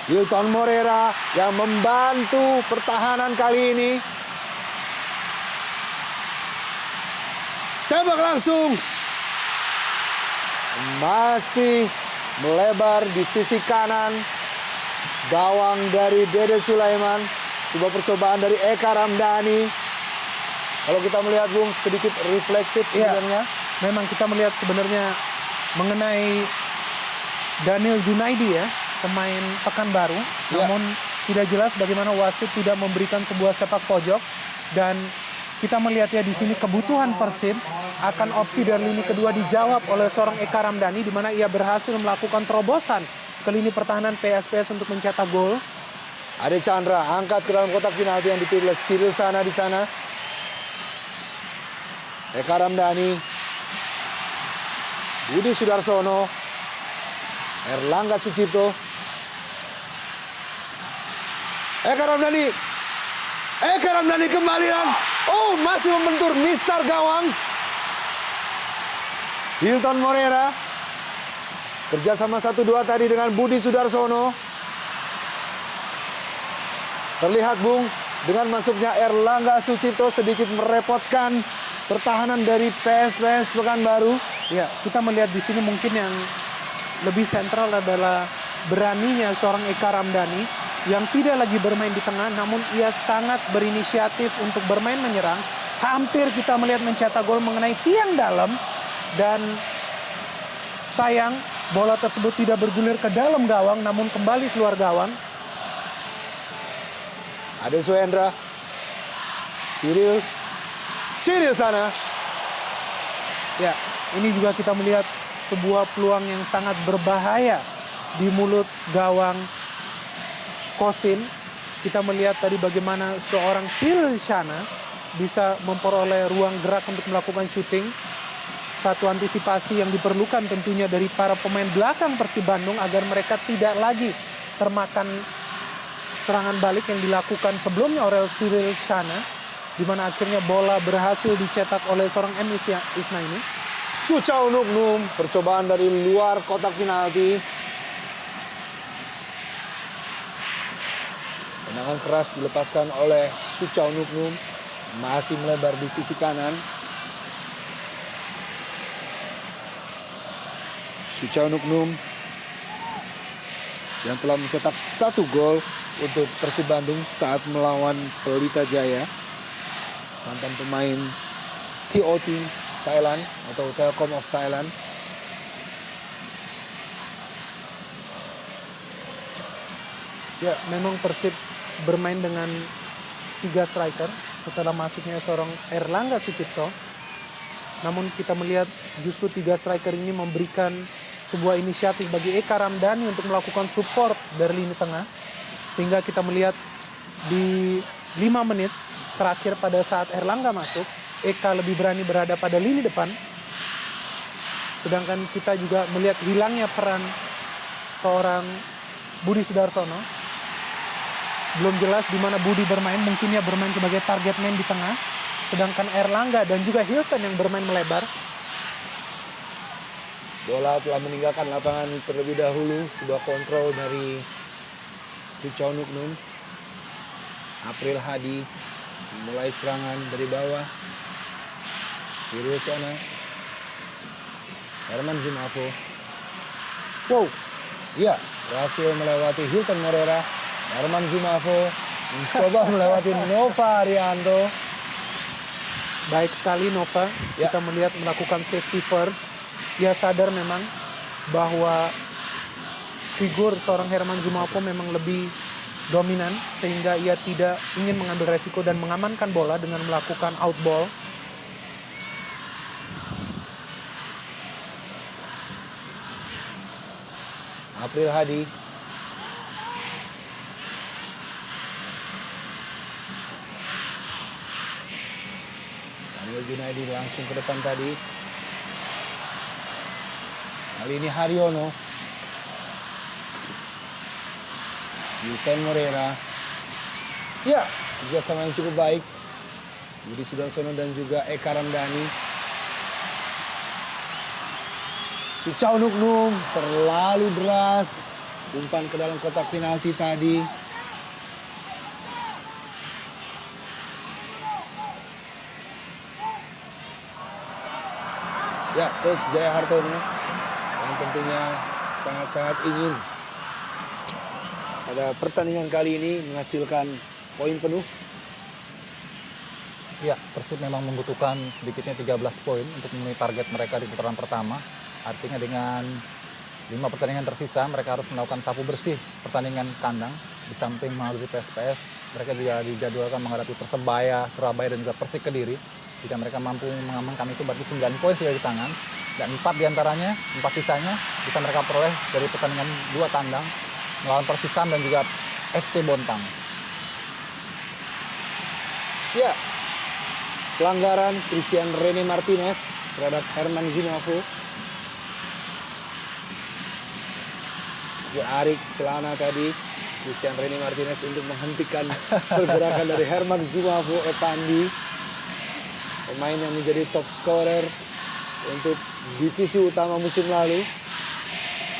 Hilton Moreira yang membantu pertahanan kali ini. Tembak langsung. Masih melebar di sisi kanan. Gawang dari Dede Sulaiman. Sebuah percobaan dari Eka Ramdhani. Kalau kita melihat Bung sedikit reflected sebenarnya. Ya, memang kita melihat sebenarnya mengenai Daniel Junaidi ya, pemain Pekanbaru. Ya. Namun tidak jelas bagaimana wasit tidak memberikan sebuah sepak pojok. Dan kita melihat ya di sini kebutuhan Persib akan opsi dari lini kedua dijawab oleh seorang Eka Ramdhani di mana ia berhasil melakukan terobosan ke lini pertahanan PSPS untuk mencetak gol. Ade Chandra angkat ke dalam kotak penalti yang dituju oleh Cyril sana di sana. Eka Ramdhani, Budi Sudarsono, Erlangga Sucipto. Eka Ramdhani kembali dan masih membentur misar gawang. Hilton Moreira kerjasama 1-2 tadi dengan Budi Sudarsono. Terlihat Bung, dengan masuknya Erlangga Sucipto sedikit merepotkan pertahanan dari PSPS Pekanbaru. Ya, kita melihat di sini mungkin yang lebih sentral adalah beraninya seorang Eka Ramdhani yang tidak lagi bermain di tengah, namun ia sangat berinisiatif untuk bermain menyerang. Hampir kita melihat mencetak gol mengenai tiang dalam dan sayang bola tersebut tidak bergulir ke dalam gawang, namun kembali keluar gawang. Ade Suhendra, Cyril sana. Ya, ini juga kita melihat sebuah peluang yang sangat berbahaya di mulut gawang Kosin. Kita melihat tadi bagaimana seorang Cyril Shana bisa memperoleh ruang gerak untuk melakukan syuting. Satu antisipasi yang diperlukan tentunya dari para pemain belakang Persib Bandung agar mereka tidak lagi termakan serangan balik yang dilakukan sebelumnya oleh Cyril Shana, di mana akhirnya bola berhasil dicetak oleh seorang M. Isnaini. Suchau Nuknum, percobaan dari luar kotak penalti. Tendangan keras dilepaskan oleh Suchau Nuknum, masih melebar di sisi kanan. Suchau Nuknum yang telah mencetak 1 gol untuk Persib Bandung saat melawan Pelita Jaya. Mantan pemain TOT Thailand atau Telkom of Thailand. Ya, memang Persib bermain dengan 3 striker setelah masuknya seorang Erlangga Sucipto. Namun kita melihat justru 3 striker ini memberikan sebuah inisiatif bagi Eka Ramdhani untuk melakukan support dari lini tengah. Sehingga kita melihat di 5 menit terakhir pada saat Erlangga masuk, Eka lebih berani berada pada lini depan. Sedangkan kita juga melihat hilangnya peran seorang Budi Sudarsono. Belum jelas di mana Budi bermain, mungkin dia bermain sebagai target man di tengah. Sedangkan Erlangga dan juga Hilton yang bermain melebar. Bola telah meninggalkan lapangan terlebih dahulu. Sebuah kontrol dari Suchau Nuknum. April Hadi mulai serangan dari bawah. Cyril Shana. Herman Zumafo. Wow, Ya, berhasil melewati Hilton Moreira. Herman Zumafo mencoba melewati Nova Arianto. baik sekali Nova. Ya. Kita melihat melakukan safety first. Ia sadar memang bahwa figur seorang Herman Zumafo memang lebih dominan, sehingga ia tidak ingin mengambil resiko dan mengamankan bola dengan melakukan out ball. April Hadi. Daniel Junaidi langsung ke depan tadi. Kali ini Haryono. Milton Morera. Ya, kerjasama yang cukup baik. Budi Sudarsono dan juga Eka Ramdhani. Suchao Nuknung terlalu deras. Umpan ke dalam kotak penalti tadi. Ya, Coach Jaya Hartono yang tentunya sangat-sangat ingin pada pertandingan kali ini menghasilkan poin penuh. Ya, Persib memang membutuhkan sedikitnya 13 poin untuk memenuhi target mereka di putaran pertama. Artinya dengan 5 pertandingan tersisa, mereka harus melakukan sapu bersih pertandingan kandang. Di samping menghadapi PSPS, mereka juga dijadwalkan menghadapi Persebaya, Surabaya, dan juga Persik Kediri. Jika mereka mampu mengamankan itu, berarti 9 poin sudah di tangan. Dan 4 diantaranya, 4 sisanya bisa mereka peroleh dari pertandingan 2 tandang melawan Persisam dan juga FC Bontang. Ya, pelanggaran Christian Rene Martinez terhadap Herman Zumafo. Menarik celana tadi Christian Rene Martinez untuk menghentikan pergerakan dari Herman Zumafo Epandi. Pemain yang menjadi top scorer untuk divisi utama musim lalu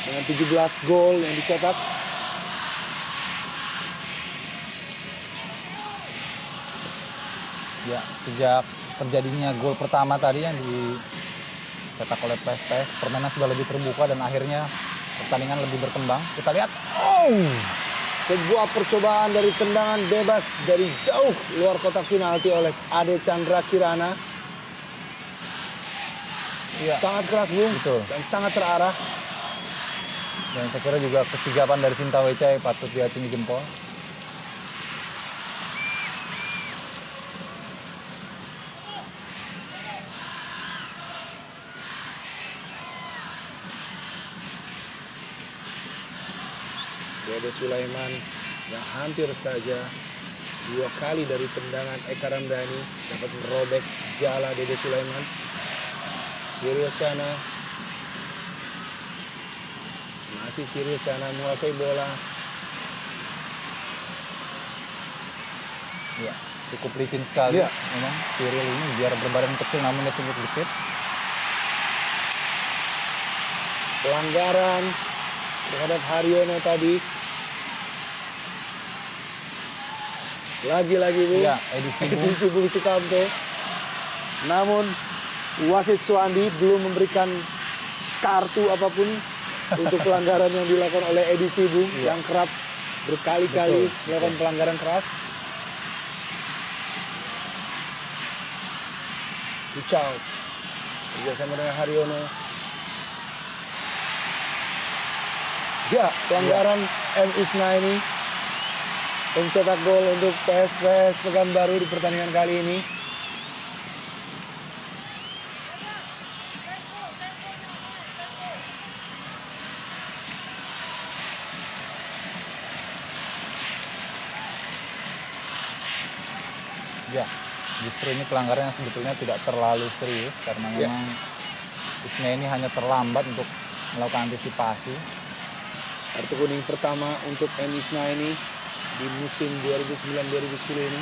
dengan 17 gol yang dicetak. Ya, sejak terjadinya gol pertama tadi yang dicetak oleh PSPS, permainan sudah lebih terbuka dan akhirnya pertandingan lebih berkembang. Kita lihat, Sebuah percobaan dari tendangan bebas dari jauh luar kotak penalti oleh Ade Chandra Kirana. ya, Sangat keras, Bung, betul. dan sangat terarah. Dan saya kira juga kesigapan dari Sinta Wecai patut diacungi jempol. Dede Sulaiman yang hampir saja 2 kali dari tendangan Eka Ramdhani dapat merobek jala Dede Sulaiman. Siriusana masih Siriusana menguasai bola. Ya, cukup licin sekali. Ya. Memang Cyril ini biar berbadan kecil namun dia cukup gesit. Pelanggaran terhadap Haryono tadi. Lagi-lagi, Bung. Ya, edisi Bung Sukamto. Namun wasit Suandi belum memberikan kartu apapun untuk pelanggaran yang dilakukan oleh Edisi Bung yang kerap berkali-kali Betul, melakukan pelanggaran keras. Suchao kerjasama dengan Haryono. Ya, pelanggaran M. Isnaini pencetak gol untuk PSPS Pekanbaru di pertandingan kali ini. Ya, justru ini pelanggaran yang sebetulnya tidak terlalu serius karena Ya. memang Isnaini hanya terlambat untuk melakukan antisipasi. Kartu kuning pertama untuk M. Isnaini di musim 2009-2010 ini.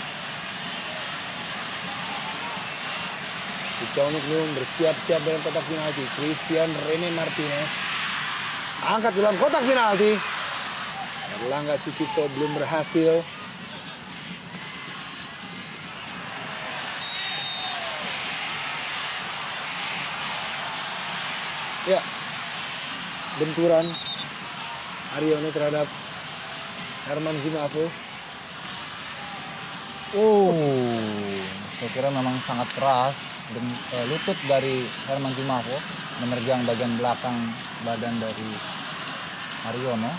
Suchao Nuknung bersiap-siap dalam kotak penalti. Christian Rene Martinez angkat dalam kotak penalti. Erlangga Sucipto belum berhasil. Ya, benturan Haryono terhadap Herman Zumafo. Saya kira memang sangat keras. Lutut dari Herman Zumafo menerjang bagian belakang badan dari Haryono.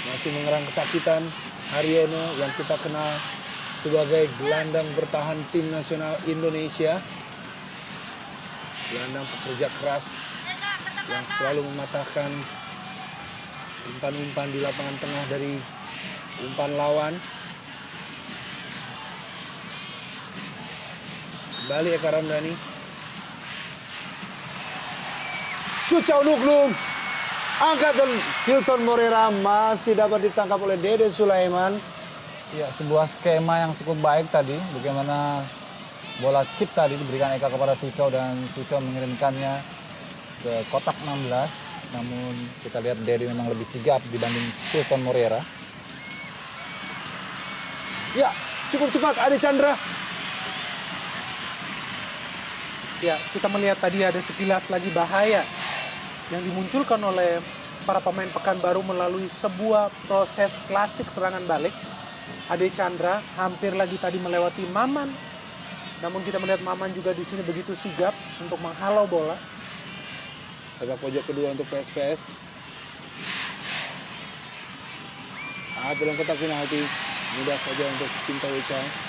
Masih mengerang kesakitan Haryono yang kita kenal sebagai gelandang bertahan tim nasional Indonesia. Gelandang pekerja keras yang selalu mematahkan umpan-umpan di lapangan tengah dari umpan lawan. Kembali Eka Ramdhani. Suchau Nuklum. Angkat dan Hilton Moreira masih dapat ditangkap oleh Dede Sulaiman. Ya, sebuah skema yang cukup baik tadi. Bagaimana bola chip tadi diberikan Eka kepada Suchau dan Suchau mengirimkannya ke kotak 16. Namun kita lihat Dede memang lebih sigap dibanding Hilton Moreira. Ya, cukup cepat Ade Chandra. Ya, kita melihat tadi ada sekilas lagi bahaya yang dimunculkan oleh para pemain Pekanbaru melalui sebuah proses klasik serangan balik. Ade Chandra hampir lagi tadi melewati Maman. Namun kita melihat Maman juga di sini begitu sigap untuk menghalau bola. Sepak pojok kedua untuk PSPS. Dalam kotak penalti. Mudah saja untuk Sinta Wicai.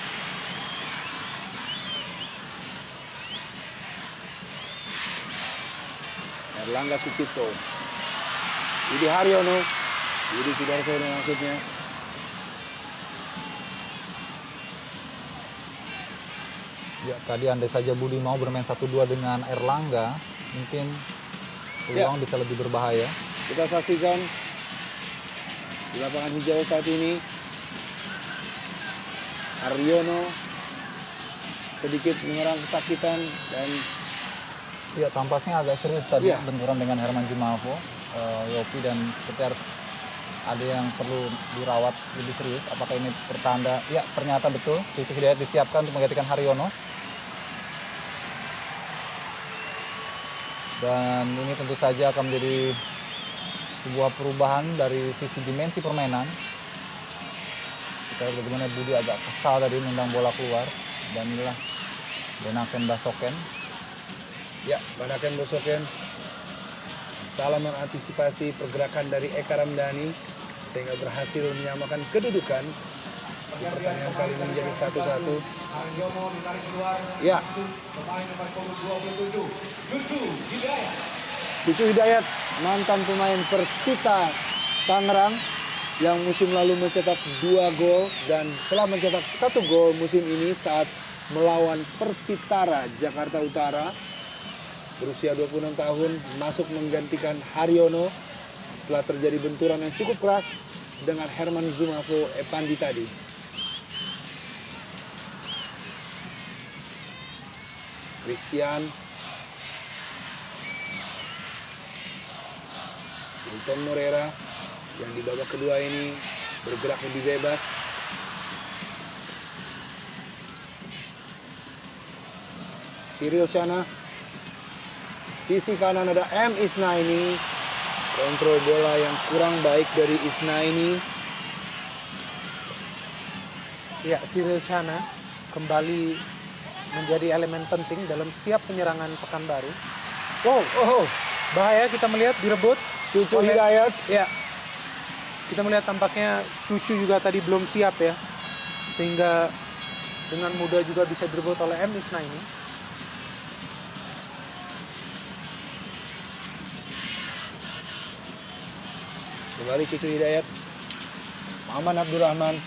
Erlangga Sucipto, Yudi Haryono, Yudi Sudarsono maksudnya. Ya, tadi andai saja Budi mau bermain 1-2 dengan Erlangga, mungkin peluang bisa lebih berbahaya. Kita saksikan di lapangan hijau saat ini. Haryono sedikit menyerang kesakitan dan Ya, tampaknya agak serius tadi benturan dengan Herman Jumafo, Yopi, dan seperti harus ada yang perlu dirawat lebih serius. Apakah ini pertanda? Ya, ternyata betul. Cucu Hidayat disiapkan untuk menggantikan Haryono. Dan ini tentu saja akan menjadi sebuah perubahan dari sisi dimensi permainan. Kita lihat bagaimana Budi agak kesal tadi nendang bola keluar. Dan inilah Benaken Basoken. ya, Banaken Bosoken salah mengantisipasi pergerakan dari Eka Ramdhani sehingga berhasil menyamakan kedudukan. Di pertandingan kali ini menjadi 1-1. Ya, Cucu Hidayat, mantan pemain Persita Tangerang yang musim lalu mencetak 2 gol dan telah mencetak 1 gol musim ini saat melawan Persitara Jakarta Utara. Berusia 26 tahun, masuk menggantikan Haryono setelah terjadi benturan yang cukup keras dengan Herman Zumafo Epandi tadi. Christian, Hilton Moreira yang di babak kedua ini bergerak lebih bebas. Cyril Shana, sisi kanan ada M. Isnaini, kontrol bola yang kurang baik dari Isnaini. Ya, Cyril Shana kembali menjadi elemen penting dalam setiap penyerangan Pekanbaru. Wow, bahaya, kita melihat direbut. Cucu Hidayat. Ya, kita melihat tampaknya Cucu juga tadi belum siap ya. Sehingga dengan mudah juga bisa direbut oleh M. Isnaini. Kembali Cucu Hidayat. Maman Abdurrahman.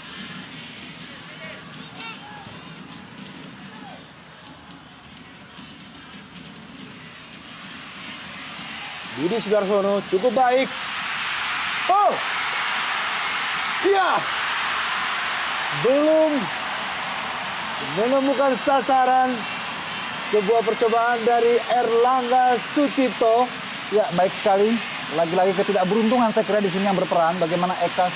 Budi Sudarsono cukup baik. Ya, belum menemukan sasaran. Sebuah percobaan dari Erlangga Sucipto. Ya, baik sekali. Lagi-lagi ketidakberuntungan saya kira di sini yang berperan. Bagaimana Eka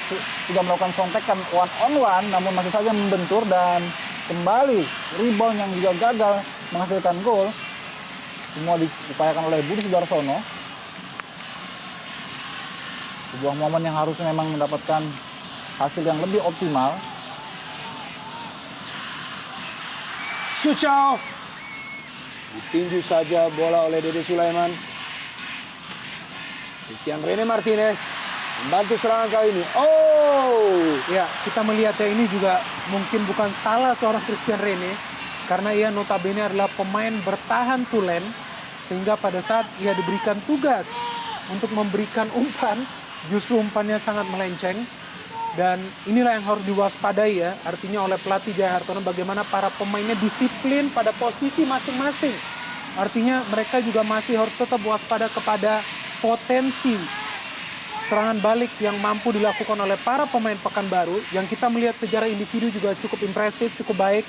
sudah melakukan sontekan one on one, namun masih saja membentur dan kembali rebound yang juga gagal menghasilkan gol. Semua diupayakan oleh Budi Sudarsono. Sebuah momen yang harusnya memang mendapatkan hasil yang lebih optimal. Suchau ditinju saja bola oleh Dede Sulaiman. Christian Rene Martinez membantu serangan kali ini. Ya, kita melihat ya, ini juga mungkin bukan salah seorang Christian Rene karena ia notabene adalah pemain bertahan tulen, sehingga pada saat ia diberikan tugas untuk memberikan umpan, justru umpannya sangat melenceng Dan inilah yang harus diwaspadai ya, artinya oleh pelatih Jaya Hartono bagaimana para pemainnya disiplin pada posisi masing-masing. Artinya mereka juga masih harus tetap waspada kepada potensi serangan balik yang mampu dilakukan oleh para pemain Pekanbaru, yang kita melihat secara individu juga cukup impresif, cukup baik.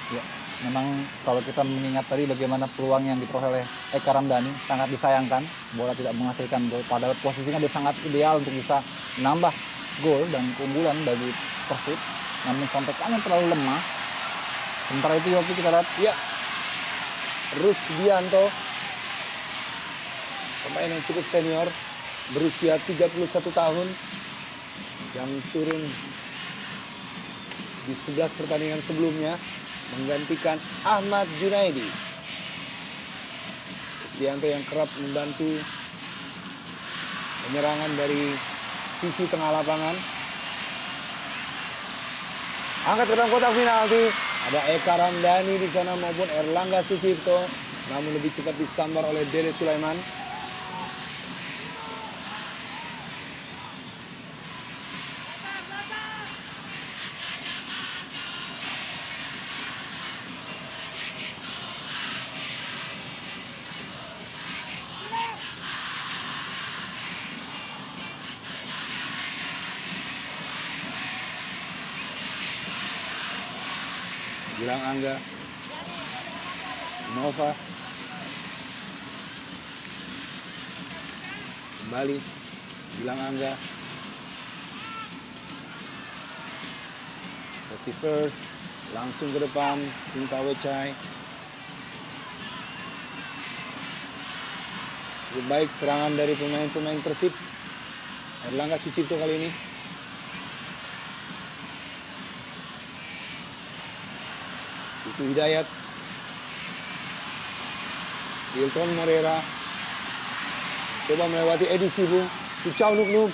Ya, memang kalau kita mengingat tadi bagaimana peluang yang diperoleh oleh Eka Ramdhani sangat disayangkan, bola tidak menghasilkan gol. Padahal posisinya dia sangat ideal untuk bisa menambah gol dan keunggulan bagi Persib. Namun sampaikannya terlalu lemah. Sementara itu Yopi kita lihat Ya, Rusbianto, pemain yang cukup senior, berusia 31 tahun, yang turun di 11 pertandingan sebelumnya, menggantikan Ahmad Junaidi. Rusbianto yang kerap membantu penyerangan dari sisi tengah lapangan. Angkat ke dalam kotak penalti, ada Eka Ramdhani di sana maupun Erlangga Sucipto, namun lebih cepat disambar oleh Dede Sulaiman. Gilang Angga, Nova, kembali Gilang Angga, safety first, langsung ke depan Sinta Wechai. Cukup baik serangan dari pemain-pemain Persib. Erlangga Sucipto kali ini. Cucu Hidayat, Hilton Morera, coba melewati Edi Sibu, Suchau Nuknuk.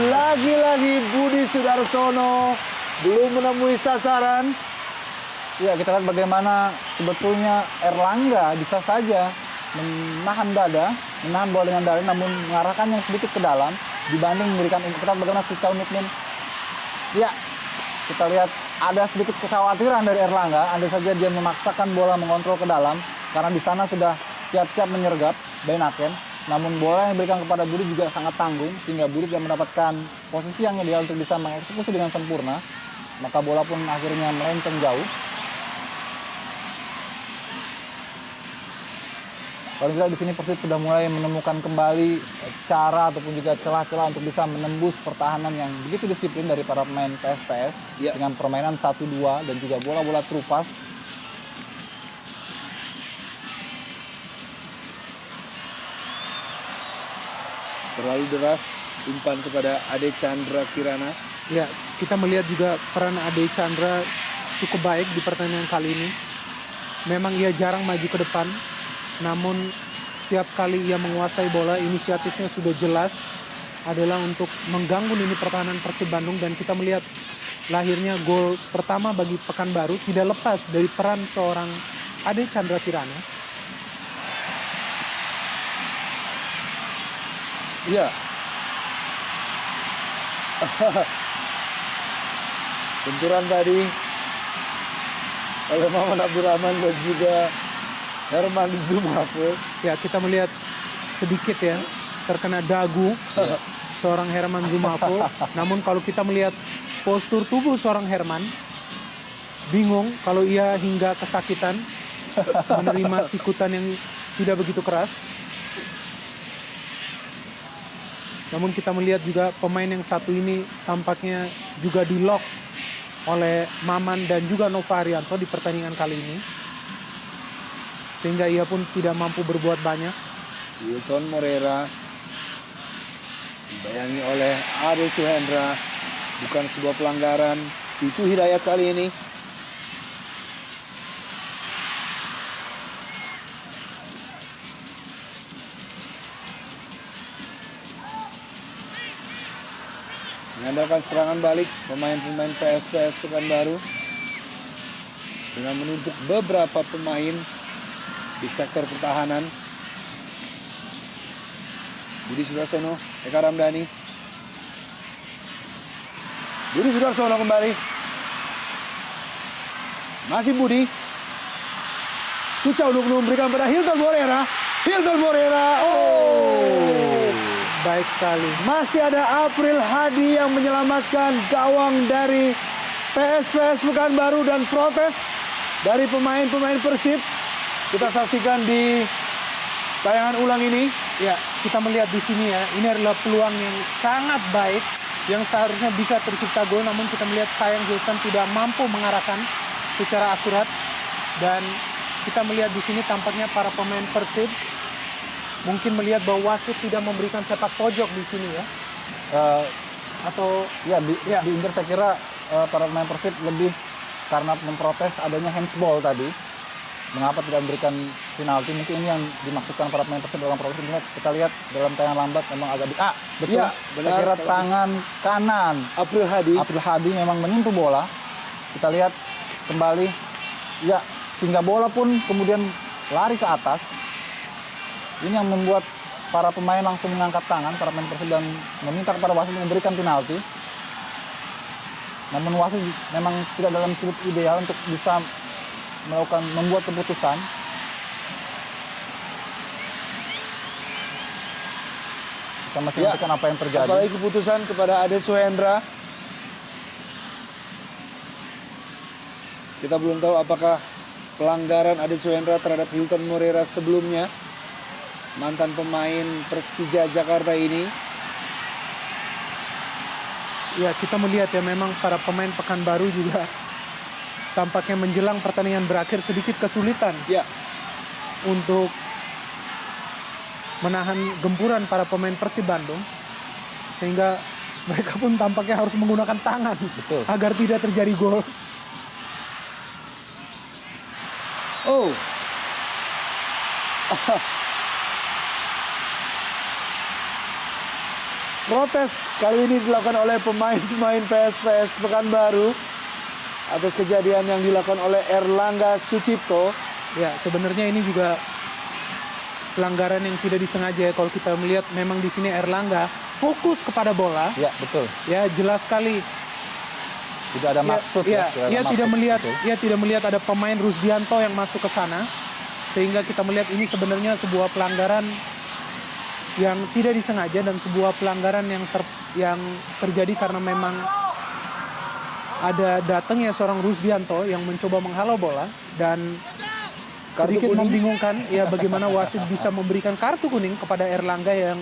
Lagi-lagi Budi Sudarsono belum menemui sasaran. ya kita lihat bagaimana sebetulnya Erlangga bisa saja menahan bola dengan dada, namun mengarahkannya sedikit ke dalam dibanding memberikan kita lihat bagaimana Suchau Nuknuk. Ya, kita lihat ada sedikit kekhawatiran dari Erlangga, andai saja dia memaksakan bola mengontrol ke dalam, karena di sana sudah siap-siap menyergap Benaken. Namun bola yang diberikan kepada Budi juga sangat tanggung, sehingga Budi tidak mendapatkan posisi yang ideal untuk bisa mengeksekusi dengan sempurna. Maka bola pun akhirnya melenceng jauh. Kalau tidak di sini Persib sudah mulai menemukan kembali cara ataupun juga celah-celah untuk bisa menembus pertahanan yang begitu disiplin dari para pemain PSPS Ya. dengan permainan 1-2 dan juga bola-bola terupas. Terlalu deras umpan kepada Ade Chandra Kirana. Ya, kita melihat juga peran Ade Chandra cukup baik di pertandingan kali ini. Memang ia jarang maju ke depan, namun setiap kali ia menguasai bola, inisiatifnya sudah jelas adalah untuk mengganggu lini pertahanan Persib Bandung, dan kita melihat lahirnya gol pertama bagi Pekanbaru tidak lepas dari peran seorang Ade Chandra Kirana. Iya. Benturan tadi oleh Muhammad Abdurrahman dan juga Herman Zumafo. Ya, kita melihat sedikit ya terkena dagu seorang Herman Zumafo. Namun kalau kita melihat postur tubuh seorang Herman, bingung kalau ia hingga kesakitan menerima sikutan yang tidak begitu keras. Namun kita melihat juga pemain yang satu ini tampaknya juga di-lock oleh Maman dan juga Nova Arianto di pertandingan kali ini. Sehingga ia pun tidak mampu berbuat banyak. Hilton Morera dibayangi oleh Ade Suhendra. Bukan sebuah pelanggaran. Cucu Hidayat kali ini. mengandalkan serangan balik pemain-pemain PSPS Pekanbaru dengan menumpuk beberapa pemain di sektor pertahanan. Budi Sudarsono, Eka Ramdhani. Budi Sudarsono kembali. Masih Budi. Suchau Nuknum berikan pada Hilton Morera. Hilton Morera. Oh. Baik sekali. Masih ada April Hadi yang menyelamatkan gawang dari PSPS Pekanbaru dan protes dari pemain-pemain Persib. Kita saksikan di tayangan ulang ini. Ya, kita melihat di sini ya, ini adalah peluang yang sangat baik yang seharusnya bisa tercipta gol, namun kita melihat sayang Hilton tidak mampu mengarahkan secara akurat. Dan kita melihat di sini tampaknya para pemain Persib mungkin melihat bahwa wasit tidak memberikan sepak pojok di sini ya. Atau di Inter saya kira para pemain Persib lebih karena memprotes adanya handsball tadi. Mengapa tidak memberikan penalti? Mungkin ini yang dimaksudkan para pemain Persib dalam protes. Kita lihat dalam tayangan lambat memang agak betul. Ya, benar. Saya kira tangan kanan April Hadi memang menyentuh bola. Kita lihat kembali, ya sehingga bola pun kemudian lari ke atas. Ini yang membuat para pemain langsung mengangkat tangan, para pemain Persib, dan meminta kepada wasit untuk memberikan penalti. Namun wasit memang tidak dalam sudut ideal untuk bisa membuat keputusan. Kita masih nantikan apa yang terjadi. Apalagi keputusan kepada Ade Suhendra. Kita belum tahu apakah pelanggaran Ade Suhendra terhadap Hilton Morera sebelumnya, mantan pemain Persija Jakarta ini. ya kita melihat ya memang para pemain Pekanbaru juga tampaknya menjelang pertandingan berakhir sedikit kesulitan untuk menahan gempuran para pemain Persib Bandung, sehingga mereka pun tampaknya harus menggunakan tangan agar tidak terjadi gol. Oh. Protes kali ini dilakukan oleh pemain-pemain PSPS Pekanbaru atas kejadian yang dilakukan oleh Erlangga Sucipto. Ya, sebenarnya ini juga pelanggaran yang tidak disengaja ya. Kalau kita melihat memang di sini Erlangga fokus kepada bola. Ya, betul. Ya, jelas sekali. Tidak ada maksud Ia tidak melihat ada pemain Rusdianto yang masuk ke sana. Sehingga kita melihat ini sebenarnya sebuah pelanggaran yang tidak disengaja dan sebuah pelanggaran yang terjadi karena memang ada datangnya seorang Rusdianto yang mencoba menghalau bola dan sedikit membingungkan ya bagaimana wasit bisa memberikan kartu kuning kepada Erlangga yang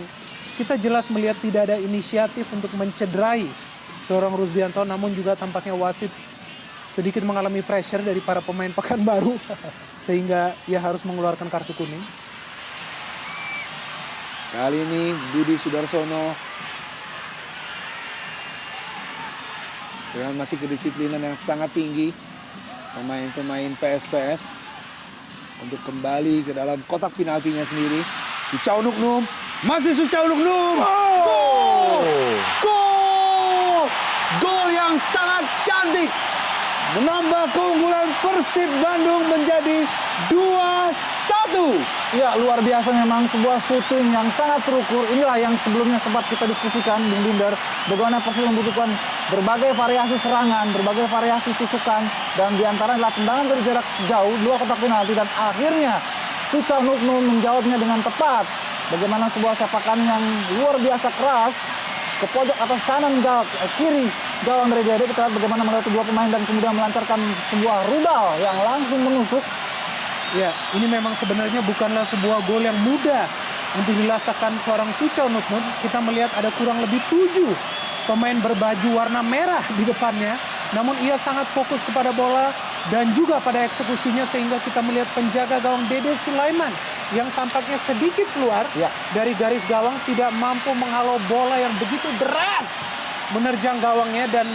kita jelas melihat tidak ada inisiatif untuk mencederai seorang Rusdianto, namun juga tampaknya wasit sedikit mengalami pressure dari para pemain Pekanbaru sehingga ia harus mengeluarkan kartu kuning. Kali ini Budi Sudarsono dengan masih kedisiplinan yang sangat tinggi pemain-pemain PSPS untuk kembali ke dalam kotak penaltinya sendiri. Suchau Nuknum, masih Suchau Nuknum. Gol yang sangat cantik menambah keunggulan Persib Bandung menjadi 2-1. Ya, luar biasa memang, sebuah syuting yang sangat terukur. Inilah yang sebelumnya sempat kita diskusikan, Bung Binder, bagaimana Persib membutuhkan berbagai variasi serangan, berbagai variasi tusukan, dan diantaranya adalah tendangan dari jarak jauh, 2 kotak penalti, dan akhirnya Suchau Nuknum menjawabnya dengan tepat. Bagaimana sebuah sepakan yang luar biasa keras ke pojok atas kanan kiri gawang dari Dede. Kita lihat bagaimana melewati 2 pemain dan kemudian melancarkan sebuah rudal yang langsung menusuk. Ya, ini memang sebenarnya bukanlah sebuah gol yang mudah untuk dilaksanakan seorang Suchau Nuknum. Kita melihat ada kurang lebih 7 pemain berbaju warna merah di depannya. Namun ia sangat fokus kepada bola dan juga pada eksekusinya, sehingga kita melihat penjaga gawang Dede Sulaiman yang tampaknya sedikit keluar dari garis gawang, tidak mampu menghalau bola yang begitu deras menerjang gawangnya. Dan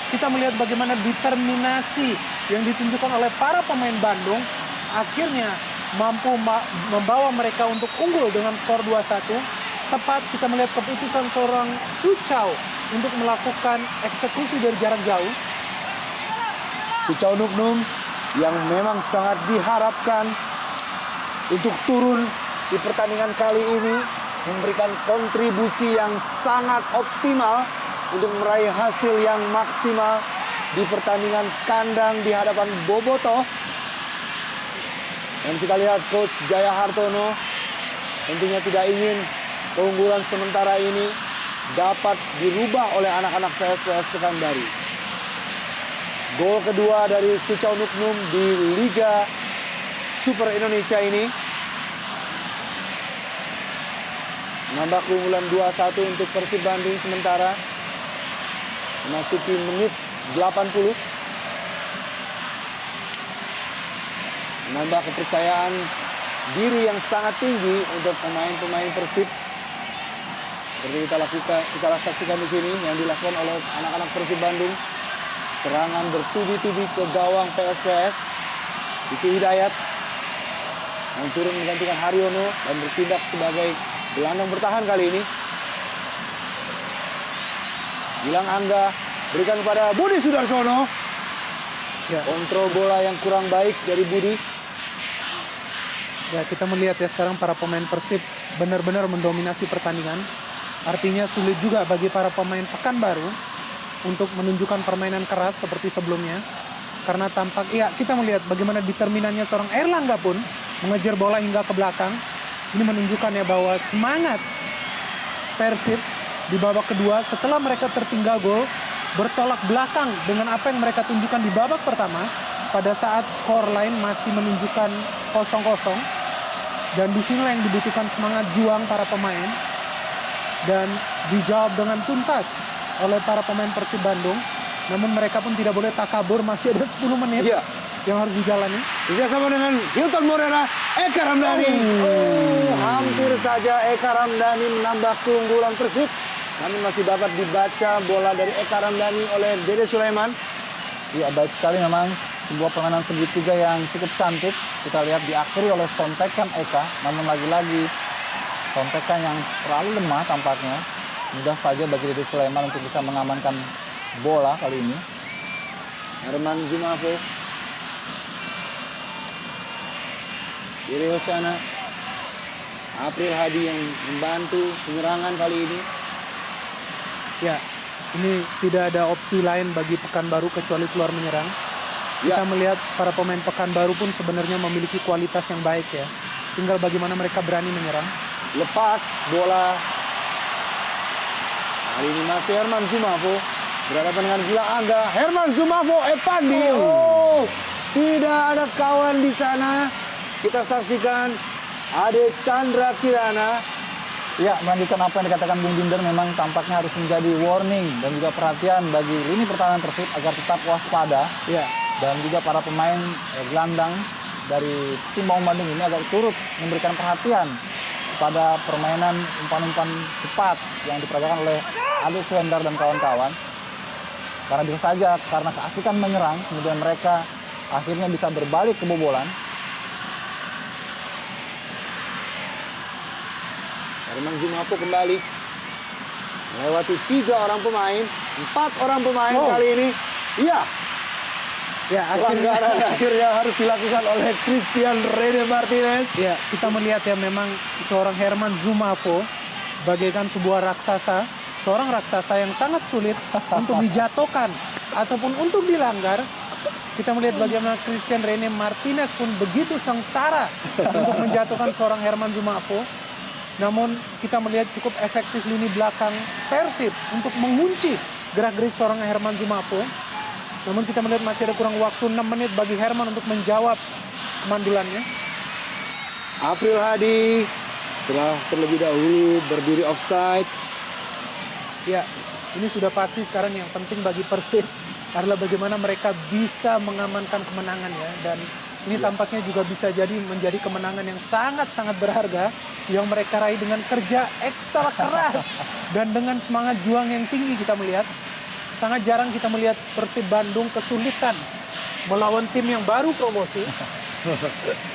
kita melihat bagaimana determinasi yang ditunjukkan oleh para pemain Bandung akhirnya mampu membawa mereka untuk unggul dengan skor 2-1. Tepat kita melihat keputusan seorang Suchau untuk melakukan eksekusi dari jarak jauh. Suchaunuknum yang memang sangat diharapkan untuk turun di pertandingan kali ini, memberikan kontribusi yang sangat optimal untuk meraih hasil yang maksimal di pertandingan kandang di hadapan Bobotoh. Dan kita lihat Coach Jaya Hartono tentunya tidak ingin keunggulan sementara ini dapat dirubah oleh anak-anak PSPS Pekanbaru. Gol kedua dari Suchaunuknum di Liga Super Indonesia ini menambah keunggulan 2-1 untuk Persib Bandung sementara memasuki menit 80. Menambah kepercayaan diri yang sangat tinggi untuk pemain-pemain Persib. Seperti kita saksikan di sini yang dilakukan oleh anak-anak Persib Bandung. Serangan bertubi-tubi ke gawang PSPS. Cucu Hidayat yang turun menggantikan Haryono dan bertindak sebagai gelandang bertahan kali ini. Gilang Angga berikan kepada Budi Sudarsono. Ya, Kontrol bola yang kurang baik dari Budi. ya kita melihat ya sekarang para pemain Persib benar-benar mendominasi pertandingan. Artinya sulit juga bagi para pemain Pekanbaru untuk menunjukkan permainan keras seperti sebelumnya. Karena tampak, ya kita melihat bagaimana determinannya seorang Erlangga pun mengejar bola hingga ke belakang. Ini menunjukkan ya bahwa semangat Persib di babak kedua setelah mereka tertinggal gol bertolak belakang dengan apa yang mereka tunjukkan di babak pertama pada saat skor lain masih menunjukkan 0-0. Dan disinilah yang dibutuhkan semangat juang para pemain dan dijawab dengan tuntas oleh para pemain Persib Bandung. Namun mereka pun tidak boleh takabur, masih ada 10 menit Iya. yang harus dijalani. Kerjasama dengan Hilton Morera, Eka Ramdhani. Hampir saja Eka Ramdhani menambah keunggulan Persib. Namun masih dapat dibaca bola dari Eka Ramdhani oleh Dede Sulaiman. Ya, baik sekali memang sebuah permainan segitiga yang cukup cantik. Kita lihat diakhiri oleh sontekan Eka, namun lagi-lagi sontekan yang terlalu lemah tampaknya. Mudah saja bagi Dede Sulaiman untuk bisa mengamankan bola kali ini. Herman Zumafo. Siri Hosiana. April Hadi yang membantu penyerangan kali ini. Ya, ini tidak ada opsi lain bagi Pekanbaru kecuali keluar menyerang. Ya. Kita melihat para pemain Pekanbaru pun sebenarnya memiliki kualitas yang baik ya. Tinggal bagaimana mereka berani menyerang. Lepas bola. Kali ini masih Herman Zumafo berhadapan dengan Gilang Angga. Herman Zumafo, Epandi. Oh, tidak ada kawan di sana. Kita saksikan Ade Chandra Kirana. Ya, melanjutkan apa yang dikatakan Bung Binder, memang tampaknya harus menjadi warning dan juga perhatian bagi lini pertahanan Persib agar tetap waspada. Ya, Dan juga para pemain gelandang dari tim Maung Bandung ini agar turut memberikan perhatian pada permainan umpan-umpan cepat yang diperagakan oleh Ali Suhendar dan kawan-kawan. Karena bisa saja karena keasikan menyerang, kemudian mereka akhirnya bisa berbalik kebobolan. Herman Zumafo kembali melewati 3 orang pemain, 4 orang pemain kali ini. Iya, ya akhirnya. pelanggaran akhirnya harus dilakukan oleh Christian Rene Martinez. Ya, kita melihat ya memang seorang Herman Zumafo bagaikan sebuah raksasa, seorang raksasa yang sangat sulit untuk dijatuhkan ataupun untuk dilanggar. Kita melihat bagaimana Christian Rene Martinez pun begitu sengsara untuk menjatuhkan seorang Herman Zumafo. Namun kita melihat cukup efektif lini belakang Persib untuk mengunci gerak-gerik seorang Herman Zumafo. Namun kita melihat masih ada kurang waktu 6 menit bagi Herman untuk menjawab kemandulannya. April Hadi telah terlebih dahulu berdiri offside. Ya, ini sudah pasti sekarang yang penting bagi Persib adalah bagaimana mereka bisa mengamankan kemenangan ya. Dan ini tampaknya juga bisa jadi menjadi kemenangan yang sangat-sangat berharga yang mereka raih dengan kerja ekstra keras dan dengan semangat juang yang tinggi. Kita melihat sangat jarang kita melihat Persib Bandung kesulitan melawan tim yang baru promosi.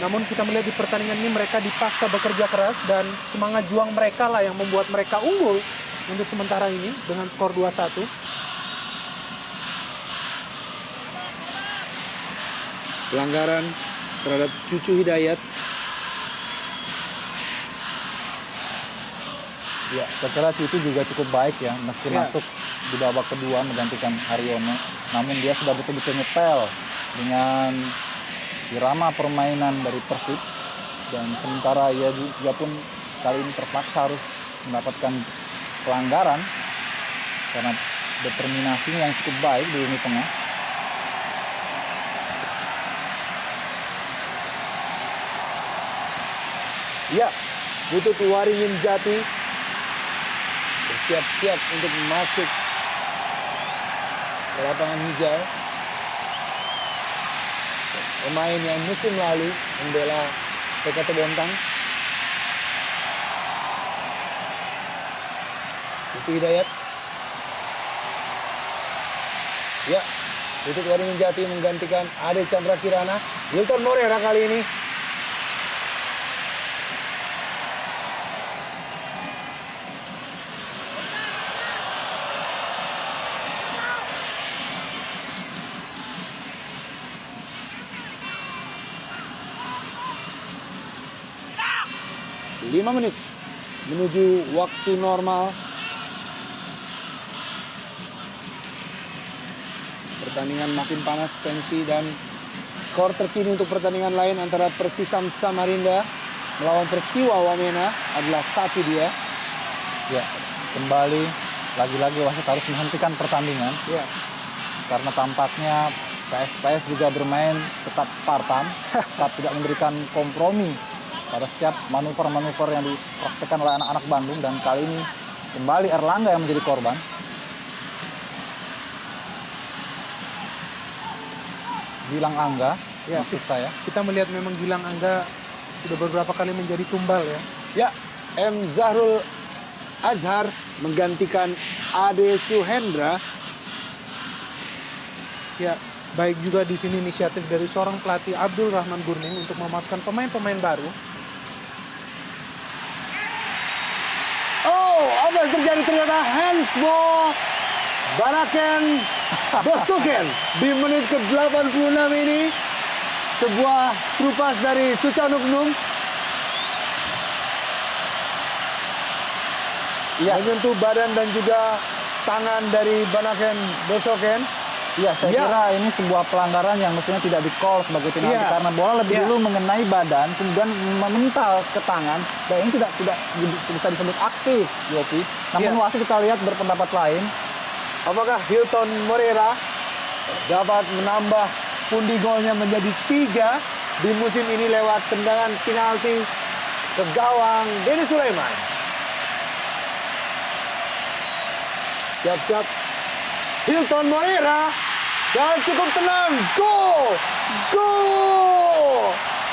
Namun kita melihat di pertandingan ini mereka dipaksa bekerja keras dan semangat juang mereka lah yang membuat mereka unggul untuk sementara ini dengan skor 2-1. Pelanggaran terhadap Cucu Hidayat. Ya, saya kira Cucu juga cukup baik ya, meski Ya. masuk di babak kedua menggantikan Haryono. Namun dia sudah betul-betul nyetel dengan irama permainan dari Persib. Dan sementara ia juga pun kali ini terpaksa harus mendapatkan pelanggaran karena determinasinya yang cukup baik di lini tengah. Ya, Butut Waringin Jati bersiap-siap untuk masuk ke lapangan hijau. Pemain yang musim lalu membela PKT Bontang. Cucu Hidayat. Ya, Butut Waringin Jati menggantikan Ade Chandra Kirana. Hilton Morera kali ini. Lima menit menuju waktu normal. Pertandingan makin panas tensi dan skor terkini untuk pertandingan lain antara Persisam Samarinda melawan Persiwa Wamena adalah 1-2. Ya, kembali lagi-lagi wasit harus menghentikan pertandingan Ya, karena tampaknya PSPS juga bermain tetap Spartan, tetap tidak memberikan kompromi pada setiap manuver-manuver yang dipraktikkan oleh anak-anak Bandung, dan kali ini kembali Erlangga yang menjadi korban. Gilang Angga, Ya. maksud saya. kita melihat memang Gilang Angga sudah beberapa kali menjadi tumbal ya. Ya, M. Zahrul Azhar menggantikan Ade Suhendra. Ya, baik juga di sini inisiatif dari seorang pelatih Abdul Rahman Gurning untuk memasukkan pemain-pemain baru. Oh, apa yang terjadi? Ternyata handsball Banaken Bosoken di menit ke-86 ini. Sebuah trupas dari Sucanuknum Iya, menyentuh badan dan juga tangan dari Banaken Bosoken. iya, saya Ya. kira ini sebuah pelanggaran yang mestinya tidak di-call sebagai penalti Iya. karena bola lebih Iya. dulu mengenai badan, kemudian memental ke tangan, dan ini tidak bisa disebut aktif, Yopi. Namun Iya. wasit kita lihat berpendapat lain. Apakah Hilton Morera dapat menambah pundi golnya menjadi 3 di musim ini lewat tendangan penalti ke gawang Denny Sulaiman? Siap-siap Hilton Morera dan cukup tenang. Go! Go!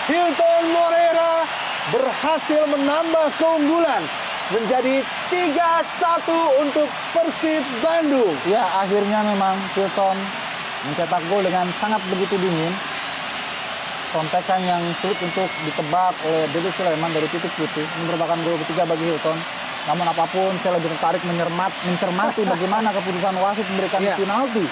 Hilton Morera berhasil menambah keunggulan menjadi 3-1 untuk Persib Bandung. Ya, akhirnya memang Hilton mencetak gol dengan sangat begitu dingin. Sontekan yang sulit untuk ditebak oleh Denny Sulaiman dari titik putih. Ini merupakan gol ketiga bagi Hilton. Namun apapun, saya lebih tertarik mencermati bagaimana keputusan wasit memberikan Iya. penalti.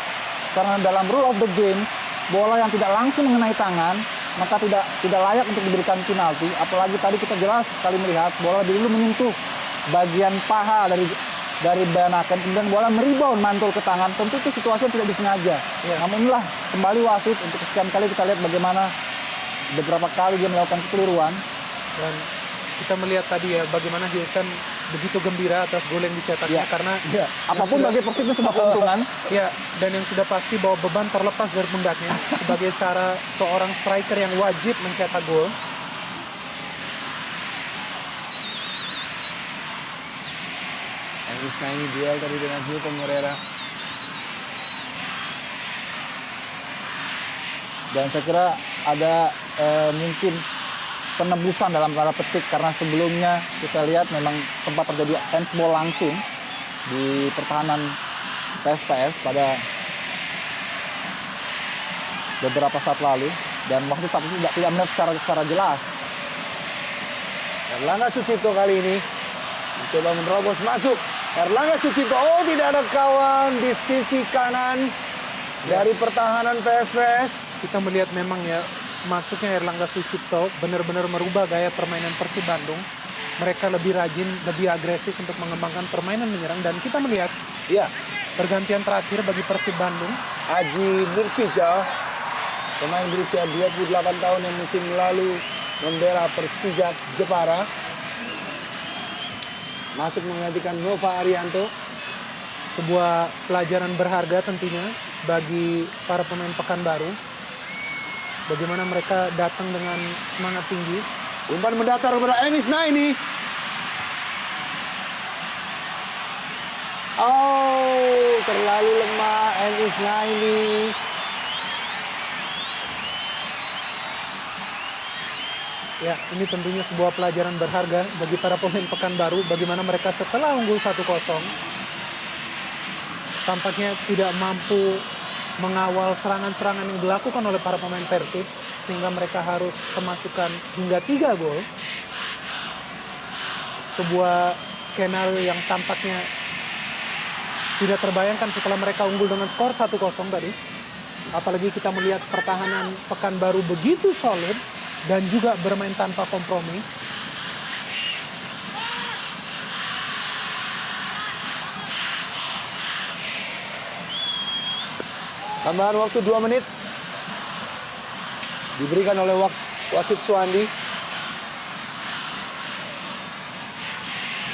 Karena dalam rule of the games, bola yang tidak langsung mengenai tangan, maka tidak layak untuk diberikan penalti. Apalagi tadi kita jelas sekali melihat bola lebih dulu menyentuh bagian paha dari Banaken, kemudian bola merebound mantul ke tangan. Tentu itu situasi yang tidak disengaja. Iya. Namun inilah kembali wasit untuk kesekian kali kita lihat bagaimana beberapa kali dia melakukan kekeliruan. Dan kita melihat tadi ya bagaimana Hilton begitu gembira atas gol yang dicetaknya karena Ya, apapun sudah- bagi Persib itu sebuah keuntungan. ya, dan yang sudah pasti bahwa beban terlepas dari pundaknya sebagai seorang striker yang wajib mencetak gol. Yang Isna ini duel tadi dengan Hilton Morera. Dan saya kira ada mungkin penebusan dalam tanda petik karena sebelumnya kita lihat memang sempat terjadi handsball langsung di pertahanan PSPS pada beberapa saat lalu, dan wasit saat itu tidak melihat secara jelas. Erlangga Sucipto kali ini mencoba menerobos masuk. Erlangga Sucipto, oh tidak ada kawan di sisi kanan dari pertahanan PSPS. Kita melihat memang ya masuknya Erlangga Sucipto benar-benar merubah gaya permainan Persib Bandung. Mereka lebih rajin, lebih agresif untuk mengembangkan permainan menyerang, dan kita melihat Ya, pergantian terakhir bagi Persib Bandung. Aji Nurpija, pemain berusia 28 tahun yang musim lalu membela Persija Jepara, masuk menggantikan Nova Arianto. Sebuah pelajaran berharga tentunya bagi para pemain Pekanbaru. Bagaimana mereka datang dengan semangat tinggi. Umpan mendatar kepada Enis Naini. Oh, terlalu lemah Enis Naini. Ya, ini tentunya sebuah pelajaran berharga bagi para pemain Pekanbaru. Bagaimana mereka setelah unggul 1-0, tampaknya tidak mampu mengawal serangan-serangan yang dilakukan oleh para pemain Persib, sehingga mereka harus kemasukan hingga 3 gol. Sebuah skenario yang tampaknya tidak terbayangkan setelah mereka unggul dengan skor 1-0 tadi. Apalagi kita melihat pertahanan Pekanbaru begitu solid dan juga bermain tanpa kompromi. Tambahan waktu 2 menit diberikan oleh wasit Suandi.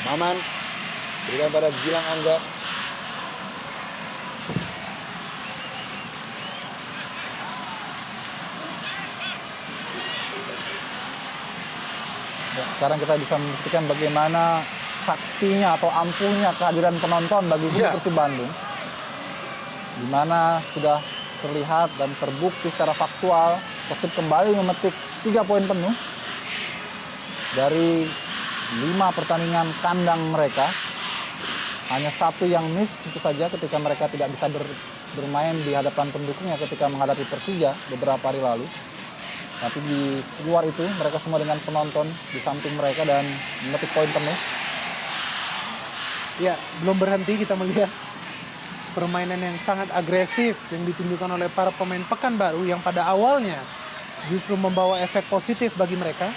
Maman berikan pada Gilang Angga. Ya, sekarang kita bisa membuktikan bagaimana saktinya atau ampuhnya kehadiran penonton bagi Iya. Persib Bandung. Di mana sudah terlihat dan terbukti secara faktual Persib kembali memetik 3 poin penuh dari 5 pertandingan kandang mereka. Hanya 1 yang miss tentu saja ketika mereka tidak bisa bermain di hadapan pendukungnya ketika menghadapi Persija beberapa hari lalu. Tapi di luar itu mereka semua dengan penonton di samping mereka dan memetik poin penuh. Ya, belum berhenti kita melihat permainan yang sangat agresif yang ditunjukkan oleh para pemain Pekanbaru yang pada awalnya justru membawa efek positif bagi mereka.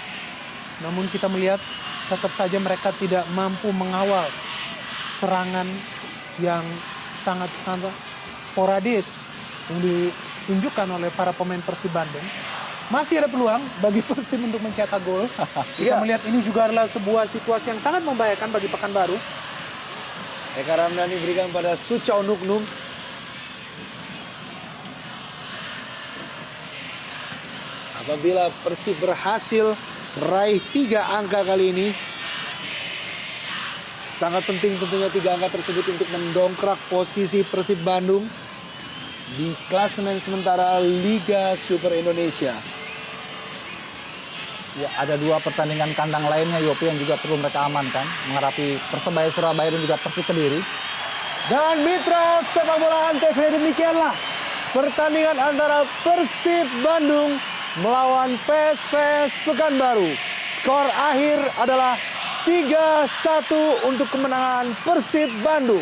Namun kita melihat tetap saja mereka tidak mampu mengawal serangan yang sangat sporadis yang ditunjukkan oleh para pemain Persib Bandung. Masih ada peluang bagi Persib untuk mencetak gol. Kita Iya. melihat ini juga adalah sebuah situasi yang sangat membahayakan bagi Pekanbaru. Eka Ramdhani berikan pada Sucau Nuknum. Apabila Persib berhasil meraih 3 angka kali ini, sangat penting tentunya 3 angka tersebut untuk mendongkrak posisi Persib Bandung di klasemen sementara Liga Super Indonesia. Ya, ada 2 pertandingan kandang lainnya Yopi yang juga perlu mereka amankan menghadapi Persebaya Surabaya dan juga Persik Kediri. Dan mitra sepak bola Antv, demikianlah pertandingan antara Persib Bandung melawan PSPS Pekanbaru. Skor akhir adalah 3-1 untuk kemenangan Persib Bandung.